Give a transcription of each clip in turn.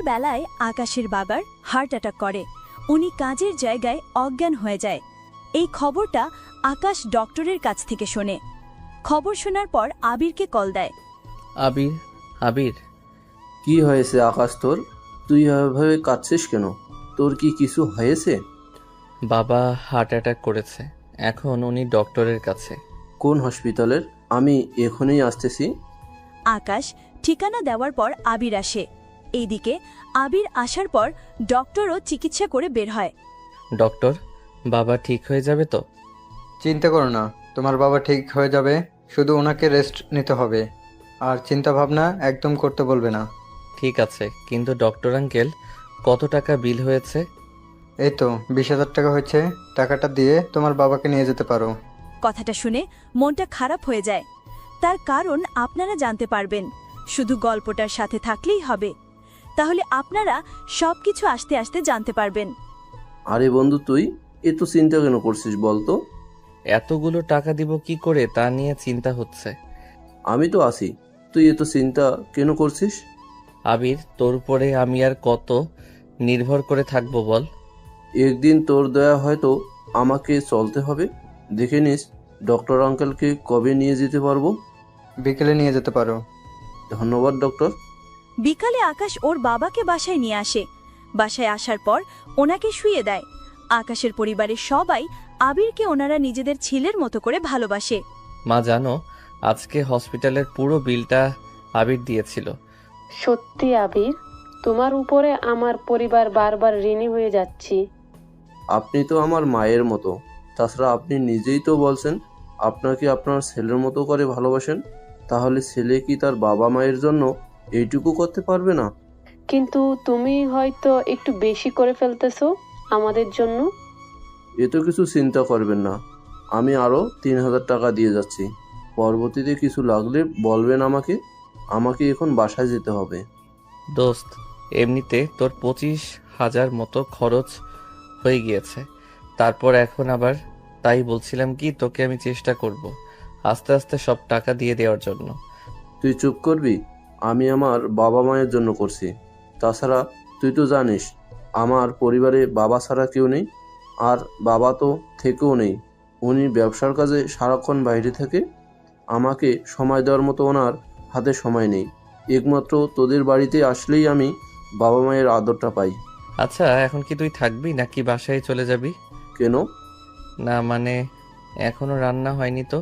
বেলায় আকাশের বাবার হার্ট অ্যাটাক করে। উনি কাজের জায়গায় অজ্ঞান হয়ে যায়। এই খবরটা আকাশ ডক্টরের কাছ থেকে শোনে। খবর শোনার পর আবিরকে কল দেয়। আবির, আবির, কি হয়েছে আকাশ তোর? তুই এভাবে কাঁদছিস কেন? তোর কি কিছু হয়েছে? বাবা হার্ট অ্যাটাক করেছে, এখন উনি ডক্টরের কাছে। কোন হসপিটালের? আমি এখনই আসতেছি। আকাশ ঠিকানা দেওয়ার পর আবির আসে। এইদিকে আবির আসার পর ডক্টরও চিকিৎসা করে বের হয়। ডক্টর, বাবা ঠিক হয়ে যাবে তো? চিন্তা করো না, তোমার বাবা ঠিক হয়ে যাবে। শুধু ওনাকে রেস্ট নিতে হবে, আর চিন্তা ভাবনা একদম করতে বলবে না। ঠিক আছে, কিন্তু ডক্টর আঙ্কেল, কত টাকা বিল হয়েছে? এই তো 20,000 টাকা হয়েছে। টাকাটা দিয়ে তোমার বাবাকে নিয়ে যেতে পারো। কথাটা শুনে মনটা খারাপ হয়ে যায়। তার কারণ আপনারা জানতে পারবেন, শুধু গল্পটার সাথে থাকলেই হবে। তাহলে আপনারা সবকিছু আস্তে আস্তে জানতে পারবেন। আরে বন্ধু, তুই এত চিন্তা কেন করছিস বলতো? এতগুলো টাকা দিব কি করে তা নিয়ে চিন্তা হচ্ছে। আমি তো আছি, তুই এত চিন্তা কেন করছিস? আবির, তোর উপরে আমি আর কত নির্ভর করে থাকবো বল? একদিন তোর দয়া হয়তো আমাকে চলতে হবে। দেখে নিস ডক্টর আঙ্কেলকে কবে নিয়ে যেতে পারবো। বিকেলে নিয়ে যেতে পারো। ধন্যবাদ ডক্টর। বিকালে আকাশ ওর বাবাকে বাসায় নিয়ে আসে। বাসায় আসার পর ওনাকে শুইয়ে দেয়। আকাশের পরিবারের সবাই আবিরকে ওনারা নিজেদের ছেলের মতো করে ভালোবাসে। মা জানো, আজকে হসপিটালের পুরো বিলটা আবির দিয়েছিল। সত্যি আবির, তোমার উপরে আমার পরিবার বারবার ঋণী হয়ে যাচ্ছি। আপনি তো আমার মায়ের মতো। তাছাড়া আপনি নিজেই তো বলছেন আপনাকে আপনার ছেলের মতো করে ভালোবাসেন। তাহলে ছেলে কি তার বাবা মায়ের জন্য এইটুকু করতে পারবে না? কিন্তু তুমি হয়তো একটু বেশি করে ফেলতেছো আমাদের জন্য। এত কিছু চিন্তা করবেন না, আমি আরও 3,000 টাকা দিয়ে যাচ্ছি। পরবর্তীতে কিছু লাগলে বলবেন আমাকে। আমাকে এখন বাসায় যেতে হবে। দোস্ত, এমনিতে তোর 25,000 মতো খরচ হয়ে গিয়েছে। তারপর এখন আবার তাই বলছিলাম কি, তোকে আমি চেষ্টা করব আস্তে আস্তে সব টাকা দিয়ে দেওয়ার জন্য। তুই চুপ করবি? আমি আমার বাবা মায়ের জন্য করছি। তাছাড়া তুই তো জানিস আমার পরিবারে বাবা ছাড়া কেউ নেই। আর বাবা তো থেকেও নেই, উনি ব্যবসার কাজে সারাক্ষণ বাইরে থাকে। আমাকে সময় দেওয়ার মতো ওনার হাতে সময় নেই। একমাত্র তোদের বাড়িতে আসলেই আমি বাবা মায়ের আদরটা পাই। আচ্ছা, এখন কি তুই থাকবি নাকি বাসায় চলে যাবি? কেন? না মানে, এখনো রান্না হয়নি তো,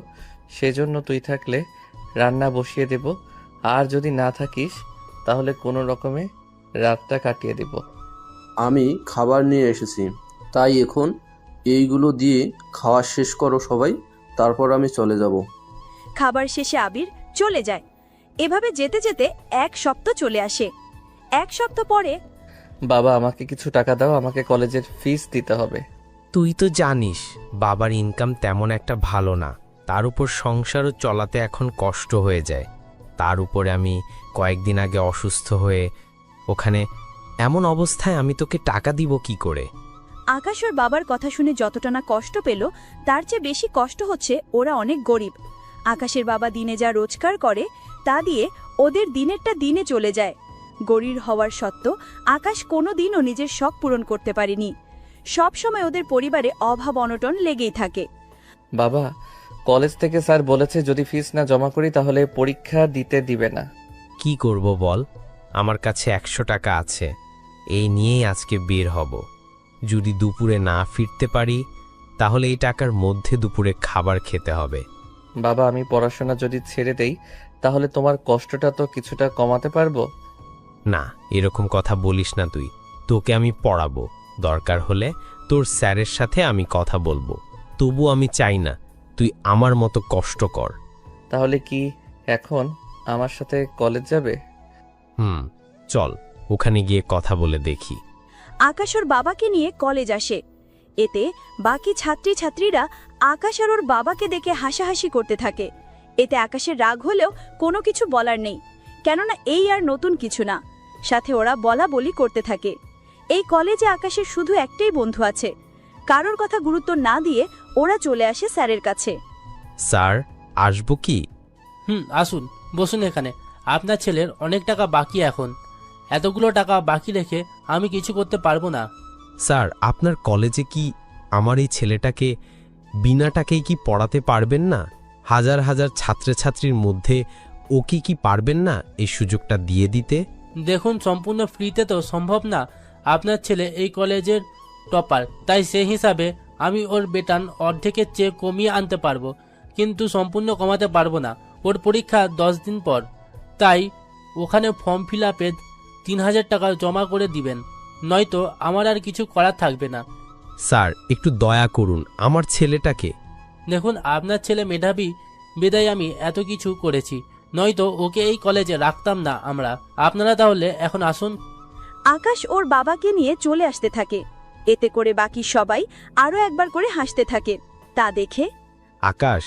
সেজন্য তুই থাকলে রান্না বসিয়ে দেব। আর যদি না থাকিস তাহলে কোনো রকমে রাতটা কাটিয়ে দেব। আমি খাবার নিয়ে এসেছি, তাই এখন এইগুলো দিয়ে খাওয়া শেষ করো সবাই, তারপর আমি চলে যাব। খাবার শেষে আবির চলে যায়। এভাবে যেতে যেতে 1 সপ্তাহ চলে আসে। 1 সপ্তাহ পরে বাবা, আমাকে কিছু টাকা দাও, আমাকে কলেজের ফিস দিতে হবে। তুই তো জানিস বাবার ইনকাম তেমন একটা ভালো না, তার উপর সংসারও চলাতে এখন কষ্ট হয়ে যায়। তার উপরে আমি কয়েকদিন আগে অসুস্থ হয়ে ওখানে, এমন অবস্থায় আমি তোকে টাকা দিব কি করে? আকাশ ওর বাবার কথা শুনে যতটা না কষ্ট পেল, তার চেয়ে বেশি কষ্ট হচ্ছে ওরা অনেক গরিব। আকাশের বাবা দিনে যা রোজগার করে তা দিয়ে ওদের দিনেরটা দিনে চলে যায়। গরিব হওয়ার সত্ত্বেও আকাশ কোনোদিনও নিজের শখ পূরণ করতে পারেনি। সব সময় ওদের পরিবারে অভাব অনটন লেগেই থাকে। বাবা, কলেজ থেকে স্যার বলেছে যদি ফিস না জমা করি তাহলে পরীক্ষা দিতে দিবে না। কি করব বল, আমার কাছে 100 টাকা আছে, এই নিয়েই আজকে বের হব। যদি দুপুরে না ফিরতে পারি তাহলে এই টাকার মধ্যে দুপুরে খাবার খেতে হবে। বাবা, আমি পড়াশোনা যদি ছেড়ে দেই তাহলে তোমার কষ্টটা তো কিছুটা কমাতে পারবো। না, এরকম কথা বলিস না তুই। তোকে আমি পড়াবো, দরকার হলে তোর স্যারের সাথে আমি কথা বলবো। তবু আমি চাই না তুই আমার মতো কষ্ট কর। তাহলে কি এখন আমার সাথে কলেজ যাবে? চল ওখানে গিয়ে কথা বলে দেখি। আকাশ ওর বাবাকে নিয়ে কলেজ আসে। এতে বাকি ছাত্রীরা আকাশ আর ওর বাবাকে দেখে হাসাহাসি করতে থাকে। এতে আকাশের রাগ হলেও কোনো কিছু বলার নেই, কেননা এই আর নতুন কিছু না। সাথে ওরা বলা বলি করতে থাকে। এই কলেজে আকাশের শুধু একটাই বন্ধু আছে। কারোর কথা গুরুত্ব না দিয়ে ওরা চলে আসে স্যারের কাছে। স্যার, আসবো কি? আসুন, বসুন এখানে। আপনার ছেলের অনেক টাকা বাকি, এতগুলো টাকা বাকি রেখে আমি কিছু করতে পারবো না। স্যার, আপনার কলেজে কি আমার এই ছেলেটাকে বিনা টাকায় কি পড়াতে পারবেন না? হাজার হাজার ছাত্রছাত্রীর মধ্যে ওকে কি পারবেন না এই সুযোগটা দিয়ে দিতে? দেখুন, সম্পূর্ণ ফ্রিতে তো সম্ভব না। আপনার ছেলে এই কলেজের টপার, তাই সেই হিসাবে আমি ওর বেতন অর্ধেকের চেয়ে কমিয়ে আনতে পারবো, কিন্তু সম্পূর্ণ কমাতে পারবো না। ওর পরীক্ষা 10 দিন পর, তাই ওখানে ফর্ম ফিল আপে 3000 টাকা জমা করে দিবেন, নয়তো আমার আর কিছু করার থাকবে না। স্যার, একটু দয়া করুন আমার ছেলেটাকে। দেখুন, আপনার ছেলে মেধাবী বিদায় আমি এত কিছু করেছি, নয়তো ওকে এই কলেজে রাখতাম না আমরা। আপনারা তাহলে এখন আসুন। আকাশ ওর বাবাকে নিয়ে চলে আসতে থাকে। এতে করে বাকি সবাই আরো একবার করে হাসতে থাকে। তা দেখে আকাশ,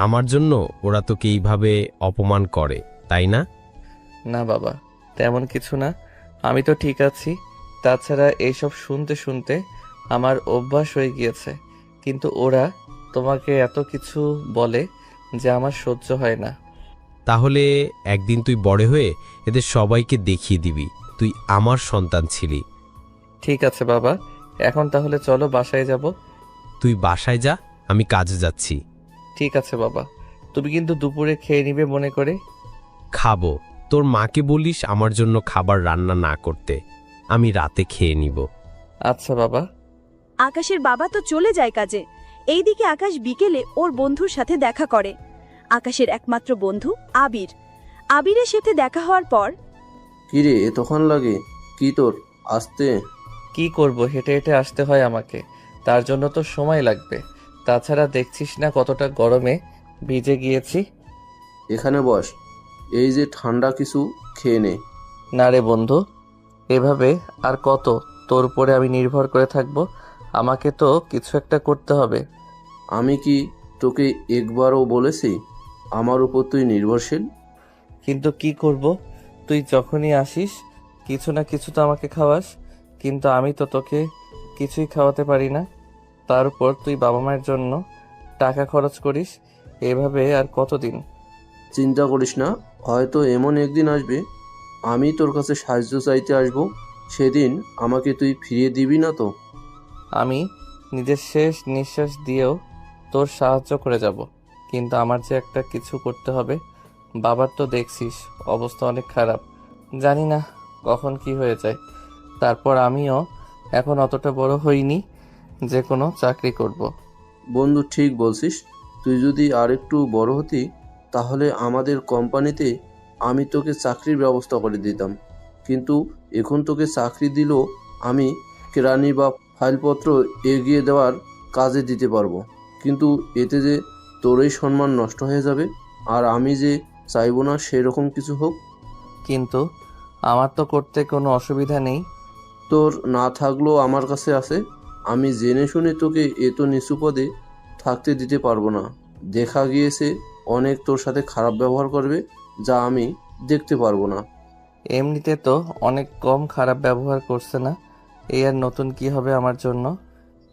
আমার জন্য ওরা তোকে এইভাবে অপমান করে, তাই না? না বাবা, তেমন কিছু না, আমি তো ঠিক আছি। তাছাড়া এইসব শুনতে শুনতে আমার অভ্যাস হয়ে গিয়েছে, কিন্তু ওরা তোমাকে এত কিছু বলে যে আমার সহ্য হয় না। তাহলে একদিন তুই বড় হয়ে এদের সবাইকে দেখিয়ে দিবি তুই আমার সন্তান ছিলি। ঠিক আছে বাবা, এখন তাহলে চলো বাসায় যাব। তুই বাসায় যা, আমি কাজে যাচ্ছি। ঠিক আছে বাবা, তুমি কিন্তু দুপুরে খেয়ে নিবে মনে করে। খাবো, তোর মাকে বলিস আমার জন্য খাবার রান্না না করতে, আমি রাতে খেয়ে নিব। আচ্ছা বাবা। আকাশের বাবা তো চলে যায় কাজে। এইদিকে আকাশ বিকেলে ওর বন্ধুর সাথে দেখা করে। আকাশের একমাত্র বন্ধু আবির। আবিরের সাথে দেখা হওয়ার পর কিরে এতক্ষণ লাগে কি তোর আসতে? কি করব, হেঁটে হেঁটে আসতে হয় আমাকে, তার জন্য তো সময় লাগবে। তাছাড়া দেখছিস না কতটা গরমে ভিজে গিয়েছি। এখানে বস, এই যে ঠান্ডা কিছু খেয়ে নে। না রে বন্ধু, এভাবে আর কত তোর উপরে আমি নির্ভর করে থাকবো? আমাকে তো কিছু একটা করতে হবে। আমি কি তোকে একবারও বলেছি আমার উপর তুই নির্ভরশীল? কিন্তু কি করব, তুই যখনই আসিস কিছু না কিছু তো আমাকে খাওয়াস, কিন্তু আমি তো তোকে কিছুই খাওয়াতে পারি না। তার উপর তুই বাবা মায়ের জন্য টাকা খরচ করিস। এভাবে আর কতদিন? চিন্তা করিস না, হয়তো এমন একদিন আসবে আমি তোর কাছে সাহায্য চাইতে আসব, সেদিন আমাকে তুই ফিরিয়ে দিবি না তো? আমি নিজের শেষ নিঃশ্বাস দিয়েও তোর সাহায্য করে যাব, কিন্তু আমার যে একটা কিছু করতে হবে। বাবার তো দেখছিস অবস্থা অনেক খারাপ, জানি না কখন কি হয়ে যায়। তারপর আমিও এখন অতটা বড় হইনি যে কোনো চাকরি করব। বন্ধু ঠিক বলছিস, তুই যদি আর একটু বড় হতি তাহলে আমাদের কোম্পানিতে আমি তোকে চাকরির ব্যবস্থা করে দিতাম, কিন্তু এখন তোকে চাকরি দিলেও আমি কেরানি বা ফাইলপত্র এগিয়ে দেওয়ার কাজে দিতে পারবো, কিন্তু এতে যে তোরই সম্মান নষ্ট হয়ে যাবে, আর আমি যে চাইবো না সেরকম কিছু হোক। কিন্তু আমার তো করতে কোনো অসুবিধা নেই। তোর না থাকলেও আমার কাছে আছে। আমি জেনে শুনে তোকে এত নিচু পদে থাকতে দিতে পারবো না। দেখা গিয়েছে অনেক তোর সাথে খারাপ ব্যবহার করবে, যা আমি দেখতে পারবো না। এমনিতে তো অনেক কম খারাপ ব্যবহার করছে না, এই আর নতুন কি হবে আমার জন্য?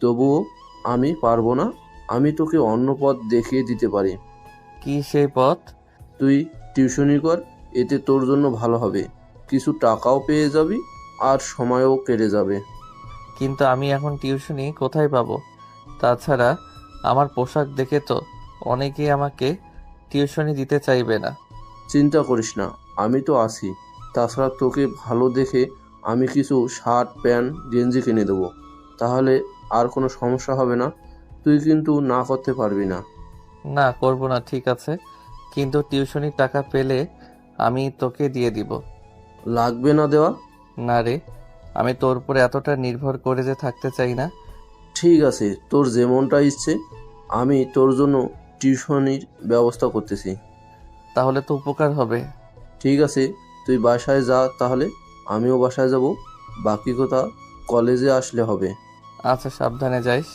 তবুও আমি পারবো না। আমি তোকে অন্য পথ দেখিয়ে দিতে পারি। কি সেই পথ? তুই টিউশনি কর, এতে তোর জন্য ভালো হবে। কিছু টাকাও পেয়ে যাবি আর সময়ও কেটে যাবে। কিন্তু আমি এখন টিউশনি কোথায় পাবো? তাছাড়া আমার পোশাক দেখে তো অনেকেই আমাকে টিউশনি দিতে চাইবে না। চিন্তা করিস না, আমি তো আছি। তাছাড়া তোকে ভালো দেখে আমি কিছু শার্ট প্যান্ট গেঞ্জি কিনে দেবো, তাহলে আর কোনো সমস্যা হবে না। তুই কিন্তু না করতে পারবি না। না, করব না, ঠিক আছে, কিন্তু টিউশনির টাকা পেলে আমি তোকে দিয়ে দিব। লাগবে না দেওয়া? না রে, আমি তোর উপরে এতটা নির্ভর করে যে থাকতে চাই না। ঠিক আছে, তোর যেমনটা ইচ্ছে। আমি তোর জন্য টিউশনির ব্যবস্থা করতেছি। তাহলে তো উপকার হবে। ঠিক আছে, তুই বাসায় যা, তাহলে আমিও বাসায় যাব। বাকি কথা কলেজে আসলে হবে। আচ্ছা, সাবধানে যাইস।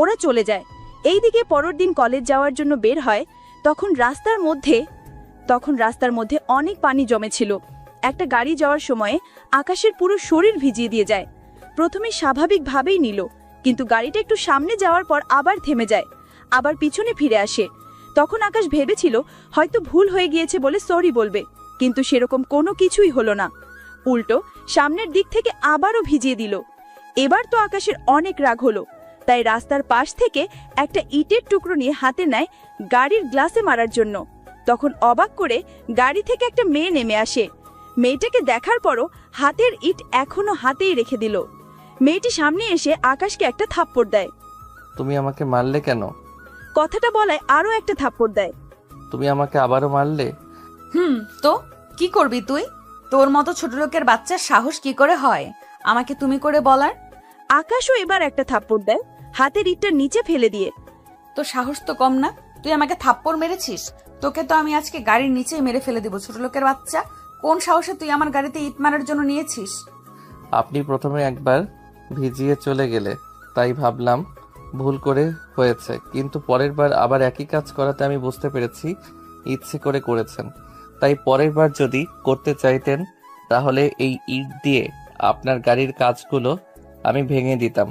ওরা চলে যায়। এইদিকে পরের দিন কলেজ যাওয়ার জন্য বের হয়। তখন রাস্তার মধ্যে অনেক পানি জমেছিল। একটা গাড়ি যাওয়ার সময়ে আকাশের পুরো শরীর ভিজিয়ে দিয়ে যায়। প্রথমে স্বাভাবিকভাবেই নিল, কিন্তু গাড়িটা একটু সামনে যাওয়ার পর আবার থেমে যায়, আবার পিছনে ফিরে আসে। তখন আকাশ ভেবেছিল হয়তো ভুল হয়ে গিয়েছে বলে সরি বলবে, কিন্তু সেরকম কোনো কিছুই হলো না। উল্টো সামনের দিক থেকে আবারও ভিজিয়ে দিল। এবার তো আকাশের অনেক রাগ হলো, তাই রাস্তার পাশ থেকে একটা ইটের টুকরো নিয়ে হাতে নেয় গাড়ির গ্লাসে মারার জন্য। তখন অবাক করে গাড়ি থেকে একটা মেয়ে নেমে আসে। মেয়েটাকে দেখার পরও হাতের ইট এখনো হাতেই রেখে দিল। মেয়েটি সামনে এসে আকাশকে একটা থাপ্পড় দেয়। তুমি আমাকে মারলে কেন? কথাটা বলায় আরও একটা থাপ্পড় দেয়। তুমি আমাকে আবারও মারলে? তো কি করবি তুই? তোর মতো ছোট লোকের বাচ্চার সাহস কি করে হয় আমাকে তুমি করে বলার? আকাশও এবার একটা থাপ্পড় দেয়, হাতের ইটটা নিচে ফেলে দিয়ে। তোর সাহস তো কম না, তুই আমাকে থাপ্পড় মেরেছিস। তোকে তো আমি আজকে গাড়ির নিচেই মেরে ফেলে দিব ছোট লোকের বাচ্চা। কোন সাহসে তুই আমার গাড়িতে ইট মারার জন্য নিয়েছিস? আপনি প্রথমে একবার ভিজিয়ে চলে গেলে, তাই ভাবলাম ভুল করে হয়েছে, কিন্তু পরের বার আবার একই কাজ করাতে আমি বুঝতে পেরেছি ইচ্ছে করে করেছেন। তাই পরের বার যদি করতে চাইতেন তাহলে এই ইট দিয়ে আপনার গাড়ির কাজগুলো আমি ভেঙে দিতাম।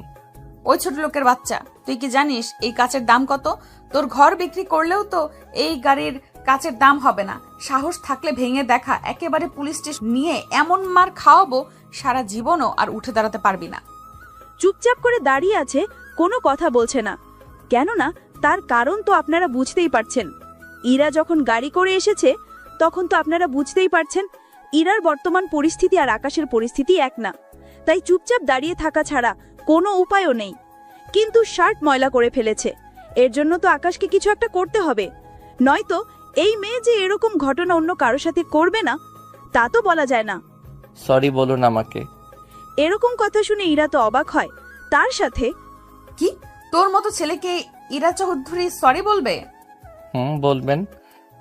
ওই ছোট লোকের বাচ্চা, তুই কি জানিস এই কাচের দাম কত? তোর ঘর বিক্রি করলেও তো এই গাড়ির কাচের দাম হবে না। সাহস থাকলে ভেঙে দেখা, একেবারে পুলিশ স্টেশন নিয়ে এমন মার খাওয়াবো সারা জীবনও আর উঠে দাঁড়াতে পারবি না। চুপচাপ করে দাঁড়িয়ে আছে, কোনো কথা বলছে না। কেননা তার কারণ তো আপনারা বুঝতেই পারছেন। ইরা যখন গাড়ি করে এসেছে তখন তো আপনারা বুঝতেই পারছেন ইরার বর্তমান পরিস্থিতি আর আকাশের পরিস্থিতি এক না। তাই চুপচাপ দাঁড়িয়ে থাকা ছাড়া কোনো উপায়ও নেই। কিন্তু শার্ট ময়লা করে ফেলেছে, এর জন্য তো আকাশকে কিছু একটা করতে হবে। নয়তো এই মেয়ে যে এরকম ঘটনা অন্য কারোর সাথে করবে না তা তো বলা যায় না। সরি বলুন আমাকে। এরকম কথা শুনে ইরা তো অবাক হয়। তার সাথে, কি তোর মতো ছেলেকে ইরা চৌধুরী সরি বলবে? বলবেন।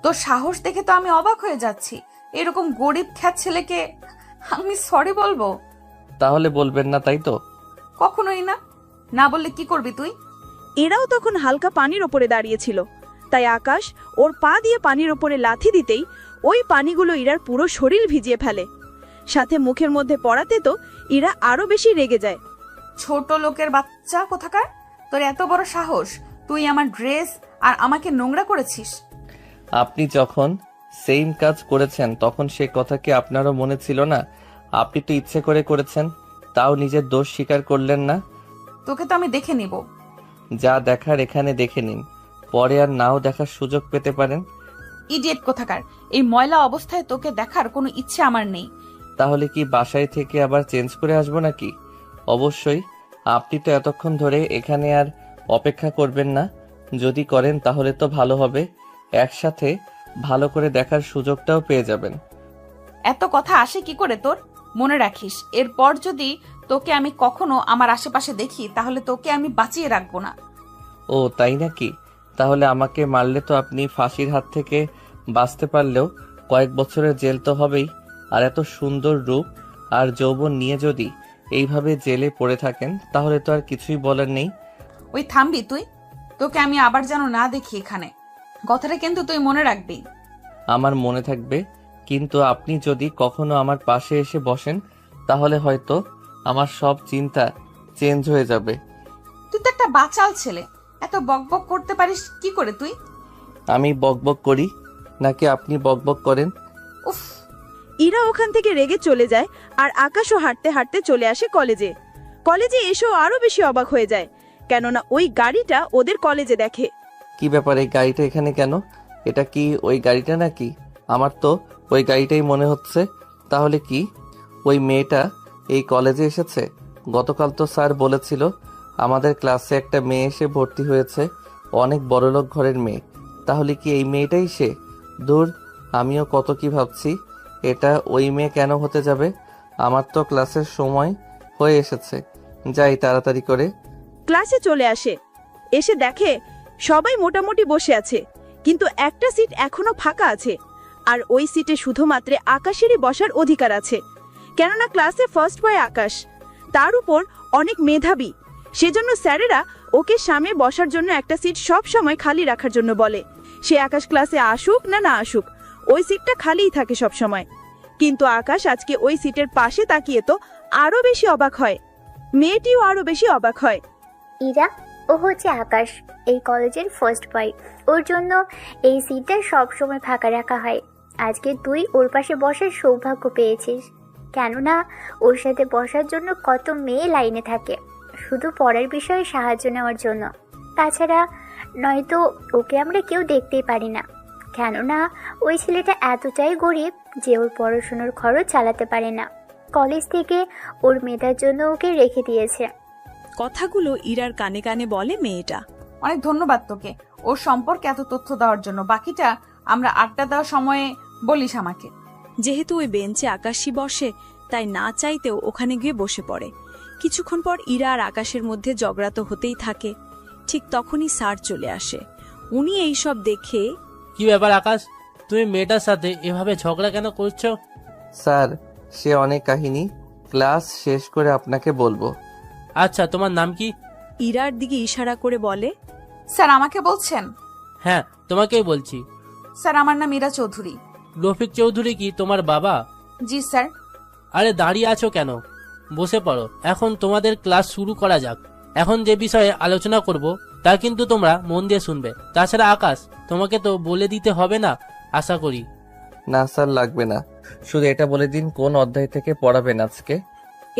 তোর সাহস দেখে তো আমি অবাক হয়ে যাচ্ছি। এরকম গরিব খ্যাত ছেলেকে আমি সরি বলবো? তাহলে বলবেন না, তাই তো? কখনোই না। না বললে কি করবি তুই? এরাও তখন হালকা পানির ওপরে দাঁড়িয়েছিল, তাই আকাশ ওর পা দিয়ে পানির ওপরে লাথি দিতেই ওই পানিগুলো ইরার পুরো শরীর ভিজিয়ে ফেলে। সাথে মুখের মধ্যে পড়াতে তো ইরা আরো বেশি রেগে যায়। ছোট লোকের বাচ্চা কোথাকার, তোর এত বড় সাহস! তুই আমার ড্রেস আর আমাকে নোংরা করেছিস। আপনি যখন সেম কাজ করেছেন তখন সে কথা কি আপনারও মনে ছিল না? আপনি তো ইচ্ছে করে করেছেন, তাও নিজের দোষ স্বীকার করলেন না। তোকে তো আমি দেখে নিব। যা দেখার এখানে দেখে নিন, পরে আর নাও দেখার সুযোগ পেতে পারেন। ইডিয়েট কোথাকার! এই ময়লা অবস্থায় তোকে দেখার কোনো ইচ্ছে আমার নেই। তাহলে কি বাসায় থেকে আবার চেঞ্জ করে আসবো নাকি? অবশ্যই। আপনি তো এতক্ষণ ধরে এখানে আর অপেক্ষা করবেন না। যদি করেন তাহলে তো ভালো হবে, একসাথে ভালো করে দেখার সুযোগটাও পেয়ে যাবেন। এত কথা আসে কি করে তোর? মনে রাখিস, এরপর যদি তোকে আমি কখনো আমার আশেপাশে দেখি তাহলে তোকে আমি বাঁচিয়ে রাখবো না। ও তাই নাকি? তাহলে আমাকে মারলে তো আপনি ফাঁসির হাত থেকে বাঁচতে পারলেও কয়েক বছরের জেল তো হবেই। আর এত সুন্দর রূপ আর যৌবন নিয়ে যদি এইভাবে জেলে পড়ে থাকেন তাহলে তো আর কিছুই বলার নেই। ওই থামবি তুই? তোকে আমি আবার যেন না দেখি এখানে, কথাটা কিন্তু তুই মনে রাখবি। আমার মনে থাকবে, কিন্তু আপনি যদি কখনো আমার পাশে এসে বসেন তাহলে হয়তো আমার সব চিন্তা চেঞ্জ হয়ে যাবে। তুই তো একটা বাচাল ছেলে, এত বকবক করতে পারিস কি করে তুই? আমি বকবক করি নাকি আপনি বকবক করেন? উফ! ইরা ওখান থেকে রেগে চলে যায় আর আকাশও হাঁটতে হাঁটতে চলে আসে কলেজে। কলেজে এসেও আরো বেশি অবাক হয়ে যায়, কেননা ওই গাড়িটা ওদের কলেজে দেখে। কি ব্যাপার, এই গাড়িটা এখানে কেন? এটা কি ওই গাড়িটা নাকি? আমার তো ওই গাড়িটাই মনে হচ্ছে। তাহলে কি ওই মেয়েটা এই কলেজে এসেছে? গতকাল তো স্যার বলেছিল আমাদের ক্লাসে একটা মেয়ে এসে ভর্তি হয়েছে, অনেক বড়লোক ঘরের মেয়ে। তাহলে কি এই মেয়েটাই সে? দূর, আমিও কত কি ভাবছি। এটা ওই মেয়ে কেন হতে যাবে? আমার তো ক্লাসের সময় হয়ে এসেছে, যাই তাড়াতাড়ি করে। ক্লাসে চলে আসে, এসে দেখে সবাই মোটামুটি বসে আছে, কিন্তু একটা সিট এখনো ফাঁকা আছে। আর ওই সিটে শুধুমাত্র আকাশেরই বসার অধিকার আছে, কেননা ক্লাসে ফার্স্ট বয় আকাশ, তার উপর অনেক মেধাবী। সেজন্য স্যারেরা ওকে সামনে বসার জন্য একটা সিট সব সময় খালি রাখার জন্য বলে। সে আকাশ ক্লাসে আসুক না না আসুক, ওই সিটটা খালিই থাকে সব সময়। কিন্তু আকাশ আজকে ওই সিটের পাশে তাকিয়ে তো আরো বেশি অবাক হয়। মেয়েটিও আরো বেশি অবাক হয়। ইরা, ও হচ্ছে আকাশ, এই কলেজের ফার্স্ট বয়। ওর জন্য এই সিটটা সব সময় ফাঁকা রাখা হয়। আজকে তুই ওর পাশে বসার সৌভাগ্য পেয়েছিস। কেননা ওর সাথে বসার জন্য কত মেয়ে লাইনে থাকে শুধু পড়ার বিষয়ে সাহায্য নেওয়ার জন্য। তাছাড়া নয়তো ওকে আমরা কেউ দেখতেই পারি না, কেননা ওই ছেলেটা এতটাই গরিব যে ওর পড়াশোনার খরচ চালাতে পারে না। কলেজ থেকে ওর মেয়েটার জন্য ওকে রেখে দিয়েছে। কথাগুলো ইরার কানে কানে বলে মেয়েটা। অনেক ধন্যবাদ তোকে ওর সম্পর্কে এত তথ্য দেওয়ার জন্য। বাকিটা আমরা আড্ডা দেওয়ার সময়ে বলিস আমাকে। যেহেতু ওই বেঞ্চে আকাশই বসে, তাই না চাইতেও ওখানে গিয়ে বসে পড়ে। কিছুক্ষণ পর ইরা আর আকাশের মধ্যে ঝগড়া তো হতেই থাকে। ঠিক তখনই স্যার চলে আসে। উনি এইসব দেখে, কি ব্যাপার আকাশ, তুমি মেয়েটার সাথে এভাবে ঝগড়া কেন করছো? স্যার, সে অনেক কাহিনী, ক্লাস শেষ করে আপনাকে বলবো। আচ্ছা, তোমার নাম কি? ইরার দিকে ইশারা করে বলে। স্যার আমাকে বলছেন? হ্যাঁ, তোমাকেই বলছি। স্যার আমার নাম ইরা চৌধুরী। রফিক চৌধুরী কি তোমার বাবা? জি স্যার। আরে দাঁড়িয়ে আছো কেন? বসে পড়ো, এখন তোমাদের ক্লাস শুরু করা যাক। এখন যে বিষয়ে আলোচনা করব তা কিন্তু তোমরা মন দিয়ে শুনবে। তাছাড়া আকাশ, তোমাকে তো বলে দিতে হবে না আশা করি। না স্যার, লাগবে না, শুধু এটা বলে দিন কোন অধ্যায় থেকে পড়াবেন আজকে।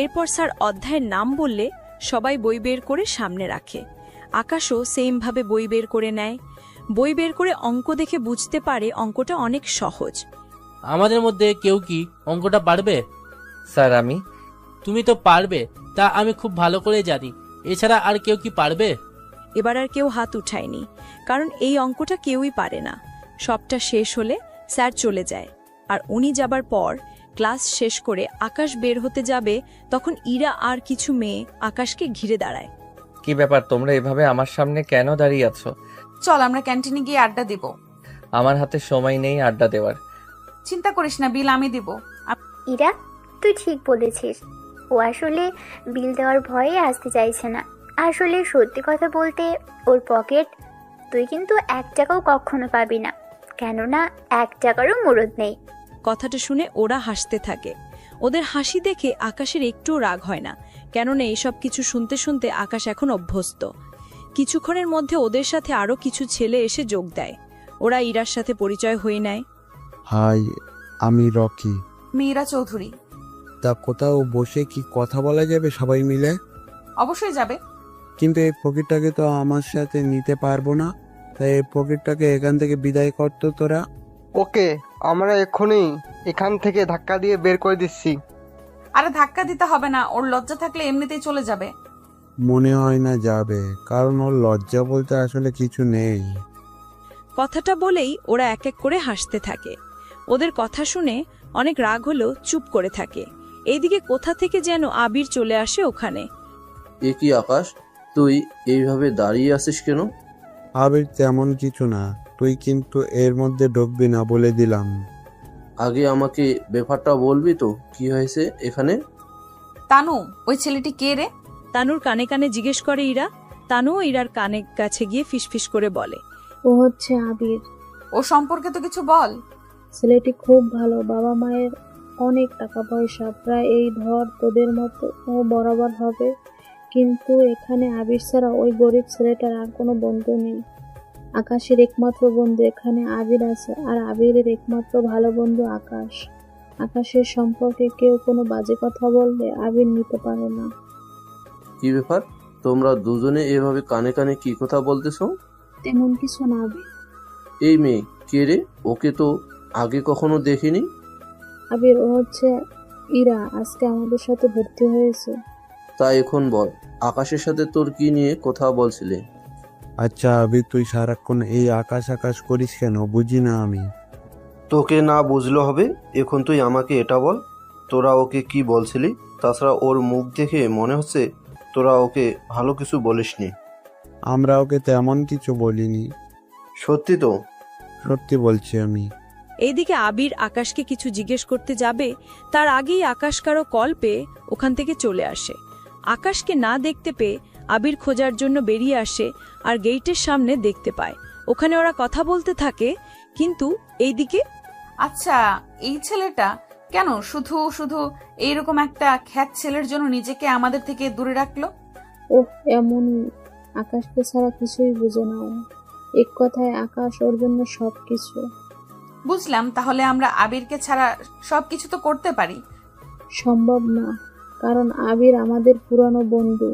এরপর স্যার অধ্যায়ের নাম বললে সবাই বই বের করে সামনে রাখে। আকাশও সেম ভাবে বই বের করে নেয়। বই বের করে অঙ্ক দেখে বুঝতে পারে অঙ্কটা অনেক সহজ। আমাদের মধ্যে কেউ কি অঙ্কটা পারবে? স্যার আমি। তুমি তো পারবে, তা আমি খুব ভালো করে জানি। এছাড়া আর কেউ কি পারবে? এবার আর কেউ হাত উঠায়নি, কারণ এই অঙ্কটা কেউই পারে না। সবটা শেষ হলে স্যার চলে যায়। আর উনি যাবার পর ক্লাস শেষ করে আকাশ বের হতে যাবে, তখন ইরা আর কিছু মেয়ে আকাশকে ঘিরে দাঁড়ায়। কি ব্যাপার, তোমরা এভাবে আমার সামনে কেন দাঁড়িয়ে আছো? চল আমরা ক্যান্টিনে গিয়ে আড্ডা দিব। আমার হাতে সময় নেই আড্ডা দেওয়ার। চিন্তা করিস না, বিল আমি দিব। ইরা, তুই ঠিক বলেছিস। ও আসলে বিল দেওয়ার ভয়ে আসতে চাইছে না। আসলে সত্যি কথা বলতে ওর পকেট তুই কিন্তু 1 টাকাও কখনো পাবি না, কেননা 1 টাকারও মুরদ নেই। কথাটা শুনে ওরা হাসতে থাকে। ওদের হাসি দেখে আকাশের একটুও রাগ হয় না, কেননা এইসব কিছু শুনতে শুনতে আকাশ এখন অভ্যস্ত। কিছুক্ষণের মধ্যে ওদের সাথে আরো কিছু ছেলে এসে যোগ দেয়। ওরা ইরার সাথে পরিচয় হয়ে নেয়। হাই, আমি রকি। মীরা চৌধুরী। তা কোথাও বসে কি কথা বলা যাবে সবাই মিলে? অবশ্যই যাবে। কিন্তু এই পকেটটাকে তো আমার সাথে নিতে পারবো না, তাই এই পকেটটাকে এখান থেকে বিদায় করতো তোরা। ওকে, আমরা এক্ষুনি এখান থেকে ধাক্কা দিয়ে বের করে দিচ্ছি। আরে ধাক্কা দিতে হবে না, ওর লজ্জা থাকলে এমনিতেই চলে যাবে। মনে হয় না যাবে, কারণ ওর লজ্জা বলতে আসলে কিছু নেই। কথাটা বলেই ওরা এক এক করে হাসতে থাকে। ওদের কথা শুনে অনেক রাগ হলেও চুপ করে থাকে। এইদিকে কোথা থেকে যেন আবির চলে আসে ওখানে। এ কি আকাশ, তুই এইভাবে দাঁড়িয়ে আছিস কেন? আবির, তেমন কিছু না, তুই কিন্তু এর মধ্যে ঢুকবি না বলে দিলাম। আগে আমাকে ব্যাপারটা বলবি তো, কি হয়েছে এখানে? তানু, ওই ছেলেটি কে রে? তানুর কানে কানে জিজ্ঞেস করে ইরা। তানুও ইরার কানে কাছে গিয়ে ফিসফিস করে বলে, ও হচ্ছে আবির। ও সম্পর্কে তো কিছু বল। ছেলেটি খুব ভালো, বাবা মায়ের অনেক টাকা পয়সা, প্রায় এই ধর তোদের মতো ও বরাবর হবে। কিন্তু এখানে আবির ছাড়া ওই গরিব ছেলেটার আর কোনো বন্ধু নেই। আকাশের একমাত্র বন্ধু এখানে আবির আছে, আর আবিরের একমাত্র ভালো বন্ধু আকাশ। আকাশের সম্পর্কে কেউ কোনো বাজে কথা বললে আবির নিতে পারে না। কি ব্যাপার, তোমরা দুজনে এভাবে কানে কানে কি কথা বলতেছো? তেমন কিছু না আবির। এই মেয়ে কে রে? ওকে তো আগে কখনো দেখিনি। আবির, ও হচ্ছে ইরা, আজকে আমাদের সাথে ভর্তি হয়েছে। তা এখন বল, আকাশের সাথে তোর কি নিয়ে কথা বলছিলে? আচ্ছা আবির, তুই সারাক্ষণ এই আকাশ আকাশ করিস কেন, বুঝি না আমি। তোকে না বুঝলে হবে, এখন তুই আমাকে এটা বল, তোরা ওকে কি বলছিলি? তাছাড়া ওর মুখ দেখে মনে হচ্ছে তোরা ওকে ভালো কিছু বলিসনি। আমরা ওকে তেমন কিছু বলিনি। সত্যি তো? সত্যি বলছি আমি। এইদিকে আবির আকাশকে কিছু জিজ্ঞেস করতে যাবে, তার আগেই আকাশ কারো কল পেয়ে ওখান থেকে চলে আসে। আকাশকে না দেখতে পেয়ে আবির খোঁজার জন্য বেরিয়ে আসে, আর গেটের সামনে দেখতে পায় ওখানে ওরা কথা বলতে থাকে। কিন্তু এইদিকে, আচ্ছা, এই ছেলেটা কেন শুধু শুধু এইরকম একটা খ্যাত ছেলের জন্য নিজেকে আমাদের থেকে দূরে রাখলো? ওহ, এমনই, আকাশকে ছাড়া কিছুই বুঝে না ও। এক কথায় আকাশ ওর জন্য সবকিছু। বুঝলাম, তাহলে আমরা আবিরকে ছাড়া সবকিছু তো করতে পারি। সম্ভব না, কারণ আবির আমাদের পুরানো বন্ধু।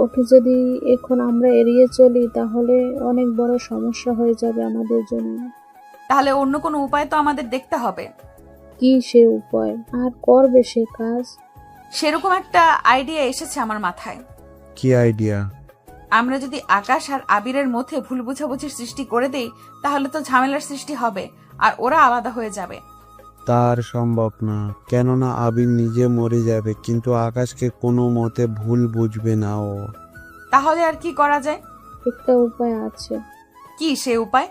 ওকে যদি এখন আমরা এড়িয়ে চলি তাহলে অনেক বড় সমস্যা হয়ে যাবে আমাদের জন্য। তাহলে অন্য কোনো উপায় তো আমাদের দেখতে হবে। কি সে উপায়? আর করবে সে কাজ? সেরকম একটা আইডিয়া এসেছে আমার মাথায়। কি আইডিয়া? আমরা যদি আকাশ আর আবিরের মধ্যে ভুল বোঝাবুঝির সৃষ্টি করে দেই তাহলে তো ঝামেলার সৃষ্টি হবে আর ওরা আলাদা হয়ে যাবে। তার সম্ভব না, কেননা আবির নিজে মরে যাবে, কিন্তু আকাশকে কোনো মতে ভুল বুঝবে না ও। তাহলে আর কি করা যায়? একটা উপায় আছে। কি সে উপায়?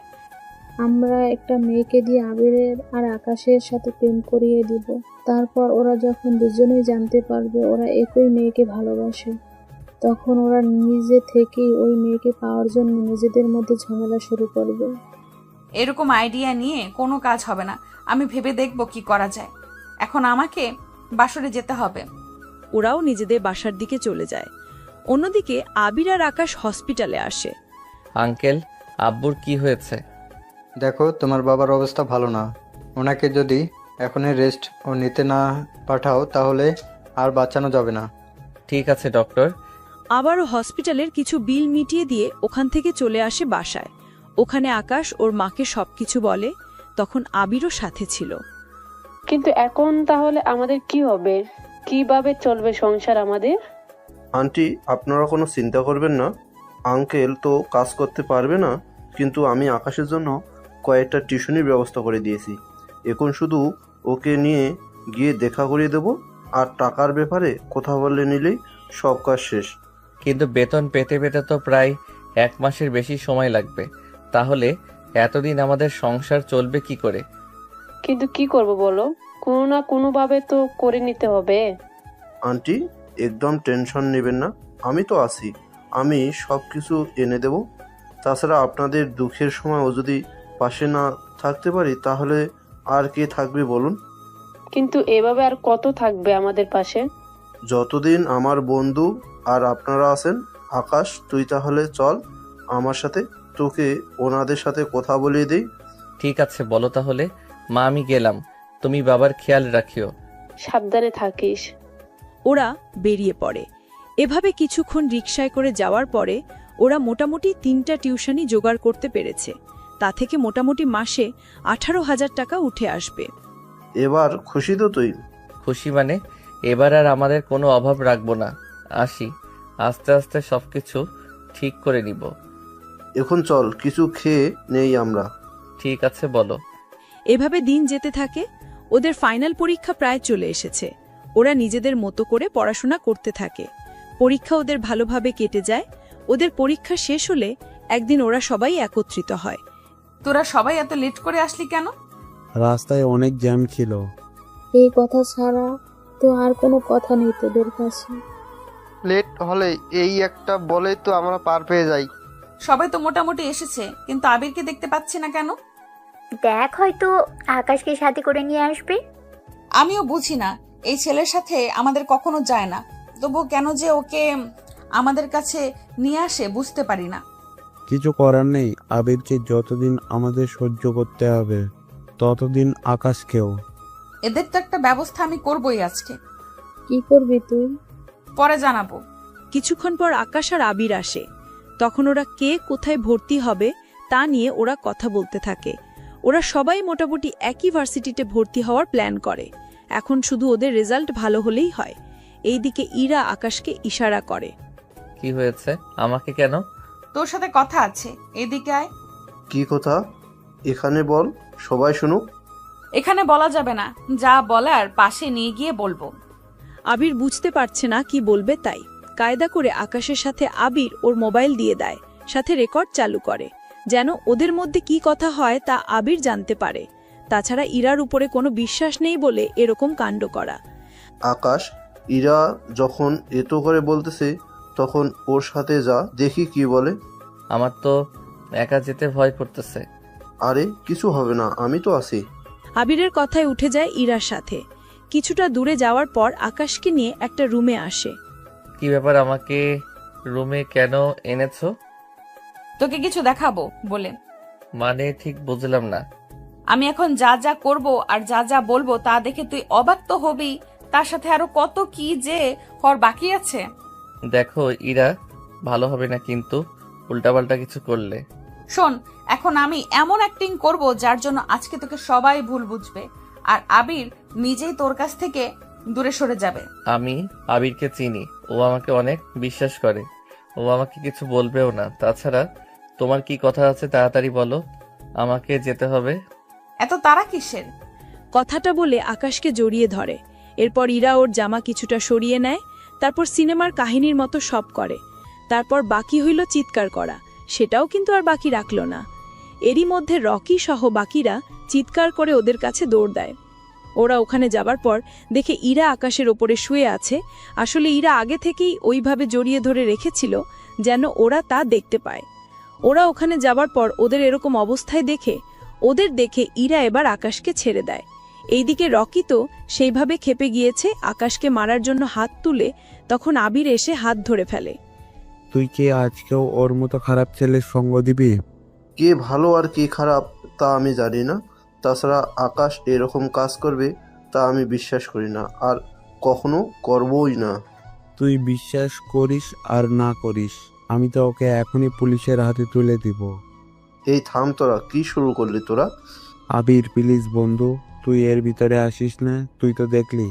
আমরা একটা মেয়েকে দিয়ে আবিরের আর আকাশের সাথে প্রেম করিয়ে দিব। তারপর ওরা যখন দুজনেই জানতে পারবে ওরা একই মেয়েকে ভালোবাসে, তখন ওরা নিজে থেকেই ওই মেয়েকে পাওয়ার জন্য নিজেদের মধ্যে ঝামেলা শুরু করবে। এরকম আইডিয়া নিয়ে কোনো কাজ হবে না। আমি ভেবে দেখব কি করা যায়। এখন আমাকে বাসরে যেতে হবে। ওরাও নিজেদের বাসার দিকে চলে যায়। অন্যদিকে আবির আর আকাশ হসপিটালে আসে। আঙ্কেল, আব্বুর কি হয়েছে? দেখো, তোমার বাবার অবস্থা ভালো না। ওনাকে যদি এখনই রেস্ট ও নিতে না পাঠাও তাহলে আর বাঁচানো যাবে না। ঠিক আছে ডক্টর। আবারও হসপিটালের কিছু বিল মিটিয়ে দিয়ে ওখান থেকে চলে আসে বাসায়। ওখানে আকাশ ওর মাকে সবকিছু বলে। তখন আবিরও সাথে ছিল। কিন্তু এখন তাহলে আমাদের কি হবে? কিভাবে চলবে সংসার আমাদের? আন্টি, আপনারা কোনো চিন্তা করবেন না। আঙ্কেল তো কাজ করতে পারবে না, কিন্তু আমি আকাশের জন্য কয়েকটা টিউশনির ব্যবস্থা করে দিয়েছি। এখন শুধু ওকে নিয়ে গিয়ে দেখা করিয়ে দেবো, আর টাকার ব্যাপারে কথা বলে নিলেই সব কাজ শেষ। কিন্তু বেতন পেতে পেতে তো প্রায় 1 মাসের বেশি সময় লাগবে। তাহলে এতদিন আমাদের সংসার চলবে কি করে? কিন্তু কি করব বলো? কোনো না কোনো ভাবে তো করে নিতে হবে। আন্টি, একদম টেনশন নেবেন না, আমি তো আছি। আমি সব কিছু এনে দেব। তাছাড়া আপনাদের দুঃখের সময়ও যদি পাশে না থাকতে পারি তাহলে আর কে থাকবে বলুন? কিন্তু এভাবে আর কত থাকবে আমাদের পাশে? যতদিন আমার বন্ধু আর আপনারা আছেন। আকাশ, তুই তাহলে চল আমার সাথে, তোকে ওনাদের সাথে কথা বলিয়ে দিই। ঠিক আছে, বলো তাহলে। মা, আমি গেলাম। তুমি বাবার খেয়াল রাখিও। সাবধানে থাকিস। ওরা বেরিয়ে পড়ে। এভাবে কিছুক্ষণ রিকশায় করে যাওয়ার পরে ওরা মোটামুটি 3টা টিউশনি জোগাড় করতে পেরেছে। তা থেকে মোটামুটি মাসে 18,000 টাকা উঠে আসবে। এবার খুশি তো তুই? খুশি মানে? এবার আর আমাদের কোনো অভাব রাখবো না। আসি, আস্তে আস্তে সবকিছু ঠিক করে নিব। এখন চল কিছু খেয়ে নেই আমরা। ঠিক আছে, বলো। এভাবে দিন যেতে থাকে। ওদের ফাইনাল পরীক্ষা প্রায় চলে এসেছে। ওরা নিজেদের মতো করে পড়াশোনা করতে থাকে। পরীক্ষা ওদের ভালোভাবে কেটে যায়। ওদের পরীক্ষা শেষ হলে একদিন ওরা সবাই একত্রিত হয়। তোরা সবাই এত লেট করে আসলি কেন? রাস্তায় অনেক জ্যাম ছিল। এই কথা ছাড়া তো আর কোনো কথা নেই তোদের কাছে। লেট হলে এই একটা বলেই তো আমরা পার পেয়ে যাই। সবাই তো মোটামুটি এসেছে, কিন্তু আবিরকে দেখতে পাচ্ছি না কেন? দেখ, হয়তো আকাশকে সাথে করে নিয়ে আসবে। আমিও বুঝি না, এই ছেলের সাথে আমাদের কখনো যায় না, তবু কেন যে ওকে আমাদের কাছে নিয়ে আসে বুঝতে পারি না। কিছু করার নেই, আবিরকে যতদিন আমাদের সহ্য করতে হবে ততদিন আকাশকেও। এদের তো একটা ব্যবস্থা আমি করবই আজকে। কি করবি তুই? পরে জানাবো। কিছুক্ষণ পর আকাশ আর আবির আসে। তখন ওরা কে কোথায় ভর্তি হবে তা নিয়ে ওরা কথা বলতে থাকে। ওরা সবাই মোটামুটি একই ভার্সিটিতে ভর্তি হওয়ার প্ল্যান করে। এখন শুধু ওদের রেজাল্ট ভালো হলেই হয়। এইদিকে ইরা আকাশকে ইশারা করে। কি হয়েছে? আমাকে কেন? তোর সাথে কথা আছে, এদিকে আয়। কি কথা? এখানে বল, সবাই শুনুক। এখানে বলা যাবে না, যা বলার পাশে নিয়ে গিয়ে বলবো। আবির বুঝতে পারছে না কি বলবে, তাই কায়দা করে আকাশের সাথে আবির ওর মোবাইল দিয়ে দেয়, সাথে রেকর্ড চালু করে, যেন ওদের মধ্যে কি কথা হয় তা আবির জানতে পারে। তাছাড়া ইরার উপরে কোনো বিশ্বাস নেই বলে এরকম কাণ্ড করা। আকাশ, ইরা যখন এত করে বলতেছে তখন ওর সাথে যা, দেখি কি বলে। আমার তো একা যেতে ভয় করতেছে। আরে কিছু হবে না, আমি তো আছি। আবিরের কথায় উঠে যায় ইরার সাথে। কিছুটা দূরে যাওয়ার পর আকাশকে নিয়ে একটা রুমে আসে। কি ব্যাপার, আমাকে রুমে কেন এনেছো? তোকে কিছু দেখাবো বলে। মানে ঠিক বুঝলাম না। আমি এখন যা যা করব আর যা যা বলবো তা দেখে তুই অবাক তো হবি, তার সাথে আরো কত কি যে হওয়ার বাকি আছে। দেখো ইরা, ভালো হবে না কিন্তু উল্টাপাল্টা কিছু করলে। শোন, এখন আমি এমন অ্যাক্টিং করব যার জন্য আজকে তোকে সবাই ভুল বুঝবে, আর আবির নিজেই তোর কাছ থেকে দূরে সরে যাবে। আমি আবিরকে চিনি, ও আমাকে অনেক বিশ্বাস করে, ও আমাকে কিছু বলবেও না। তাছাড়া তোমার কি কথা আছে তাড়াতাড়ি বলো, আমাকে যেতে হবে। এত তারা কিসের? কথাটা বলে আকাশকে জড়িয়ে ধরে। এরপর ইরা ওর জামা কিছুটা সরিয়ে নেয়, তারপর সিনেমার কাহিনীর মতো সব করে। তারপর বাকি হইল চিৎকার করা, সেটাও কিন্তু আর বাকি রাখল না। এরই মধ্যে রকি সহ বাকিরা চিৎকার করে ওদের কাছে দৌড় দেয়। ওরা ওখানে যাবার পর দেখে ইরা আকাশের ওপরে শুয়ে আছে। আসলে ইরা আগে থেকেই ওইভাবে জড়িয়ে ধরে রেখেছিল যেন ওরা তা দেখতে পায়। ওরা ওখানে যাবার পর ওদের এরকম অবস্থায় দেখে ইরা এবার আকাশকে ছেড়ে দেয়। এইদিকে রকি তো সেইভাবে ক্ষেপে গিয়েছে, আকাশকে মারার জন্য হাত তুলে তখন আবির এসে হাত ধরে ফেলে। তুই কি আজকেও ওর মতো খারাপ ছেলের সঙ্গ দিবি? কে ভালো আর কে খারাপ তা আমি জানি না। তাছাড়া আকাশ এরকম কাজ করবে তা আমি বিশ্বাস করি না, আর কখনো করবই না। তুই বিশ্বাস করিস আর না করিস, আমি তো ওকে এখনই পুলিশের হাতে তুলে দিব। এই থাম, তোরা কি শুরু করলি তোরা? আবির প্লিজ বন্ধু, তুই এর ভিতরে আসিস না। তুই তো দেখলি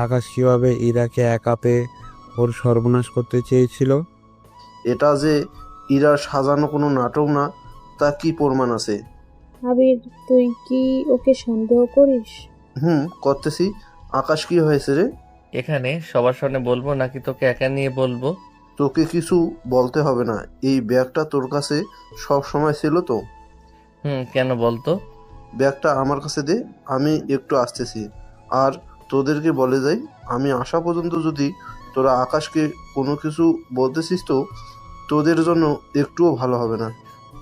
আকাশ কিভাবে ইরাকে একা পেয়ে ওর সর্বনাশ করতে চেয়েছিল। এটা যে ইরার সাজানো কোনো নাটক না তা কি প্রমাণ আছে? আবির, তুই কি ওকে সন্দেহ করিস? করতেছি। আকাশ কি হয়েছে রে? এখানে সবার সামনে বলবো নাকি তোকে একা নিয়ে বলবো? তোকে কিছু বলতে হবে না। এই ব্যাগটা তোর কাছে সব সময় ছিল তো? কেন বলতো? ব্যাগটা আমার কাছে দে, আমি একটু আসতেছি। আর তোদেরকে বলে যাই, আমি আসা পর্যন্ত যদি তোরা আকাশকে কোনো কিছু বলতেছিস তো তোদের জন্য একটুও ভালো হবে না।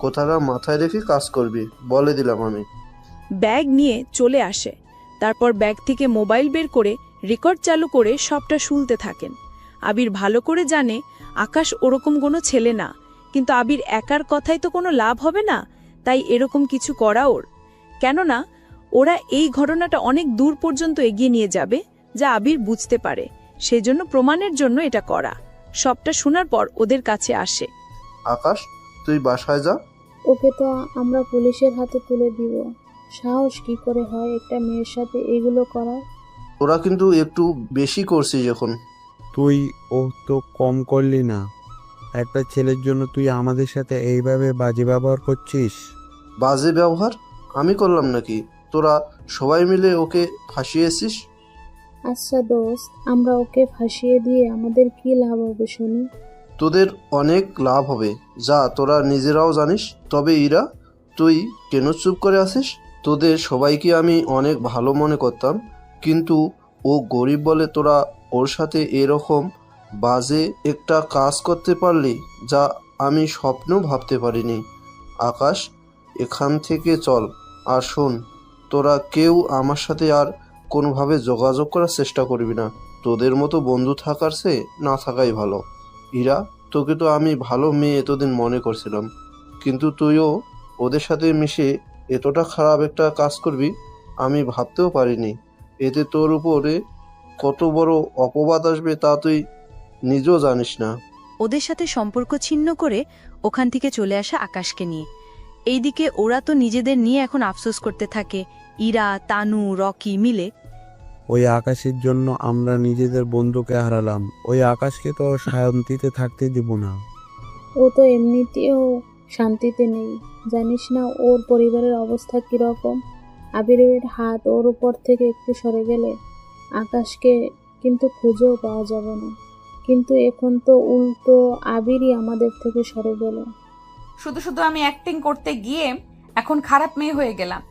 কথাটা মাথায় রেখে কাজ করবি, বলে দিলাম আমি। ব্যাগ নিয়ে চলে আসে। তারপর ব্যাগ থেকে মোবাইল বের করে রেকর্ড চালু করে সবটা শুনতে থাকেন। আবির ভালো করে জানে আকাশ ওরকম কোনো ছেলে না, কিন্তু আবির একার কথাই তো কোনো লাভ হবে না, তাই এরকম কিছু করা ওর। কেননা ওরা এই ঘটনাটা অনেক দূর পর্যন্ত এগিয়ে নিয়ে যাবে, যা আবির বুঝতে পারে। সেজন্য প্রমাণের জন্য এটা করা। সবটা শোনার পর ওদের কাছে আসে। আকাশ, তুই বাসায় যা। ওকে তো আমরা পুলিশের হাতে তুলে দিব। সাহস কি করে হয় একটা মেয়ের সাথে এগুলো করার? ওরা কিন্তু একটু বেশি করছিস এখন। তুই ও তো কম করলি না। একটা ছেলের জন্য তুই আমাদের সাথে এইভাবে বাজে ব্যবহার করছিস। বাজে ব্যবহার আমি করলাম নাকি? তোরা সবাই মিলে ওকে ফাঁসিয়েছিস। আচ্ছা দোস্ত, আমরা ওকে ফাঁসিয়ে দিয়ে আমাদের কি লাভ হবে শুনি? তোদের অনেক লাভ হবে, যা তোরা নিজেরাও জানিস। তবে ইরা, তুই কেন চুপ করে আছিস? তোদের সবাইকে আমি অনেক ভালো মনে করতাম, কিন্তু ও গরিব বলে তোরা ওর সাথে এরকম বাজে একটা কাজ করতে পারলি, যা আমি স্বপ্নেও ভাবতে পারিনি। আকাশ, এখান থেকে চল। আর শোন, তোরা কেউ আমার সাথে আর কোনোভাবে যোগাযোগ করার চেষ্টা করবি না। তোদের মতো বন্ধু থাকার চেয়ে না থাকাই ভালো। ইরা, তোকে তো আমি ভালো মেয়ে এতদিন মনে করছিলাম, কিন্তু তুইও ওদের সাথে মিশে এতটা খারাপ একটা কাজ করবি আমি ভাবতেও পারিনি। এতে তোর উপরে কত বড় অপবাদ আসবে তা তুই নিজেও জানিস না। ওদের সাথে সম্পর্ক ছিন্ন করে ওখান থেকে চলে আসা আকাশকে নিয়ে। এইদিকে ওরা তো নিজেদের নিয়ে এখন আফসোস করতে থাকে, ইরা, তানু, রকি মিলে। ওই আকাশের জন্য আমরা নিজেদের বন্ধুকে হারালাম। ওই আকাশকে তো শান্তিতে থাকতে দিব না। ও তো এমনিতেও শান্তিতে নেই। জানিস না ওর পরিবারের অবস্থা কিরকম? আবিরের হাত ওর উপর থেকে একটু সরে গেলে আকাশকে কিন্তু খুঁজেও পাওয়া যাবে না। কিন্তু এখন তো উল্টো আবিরই আমাদের থেকে সরে গেল। শুধু শুধু আমি অ্যাক্টিং করতে গিয়ে এখন খারাপ মেয়ে হয়ে গেলাম।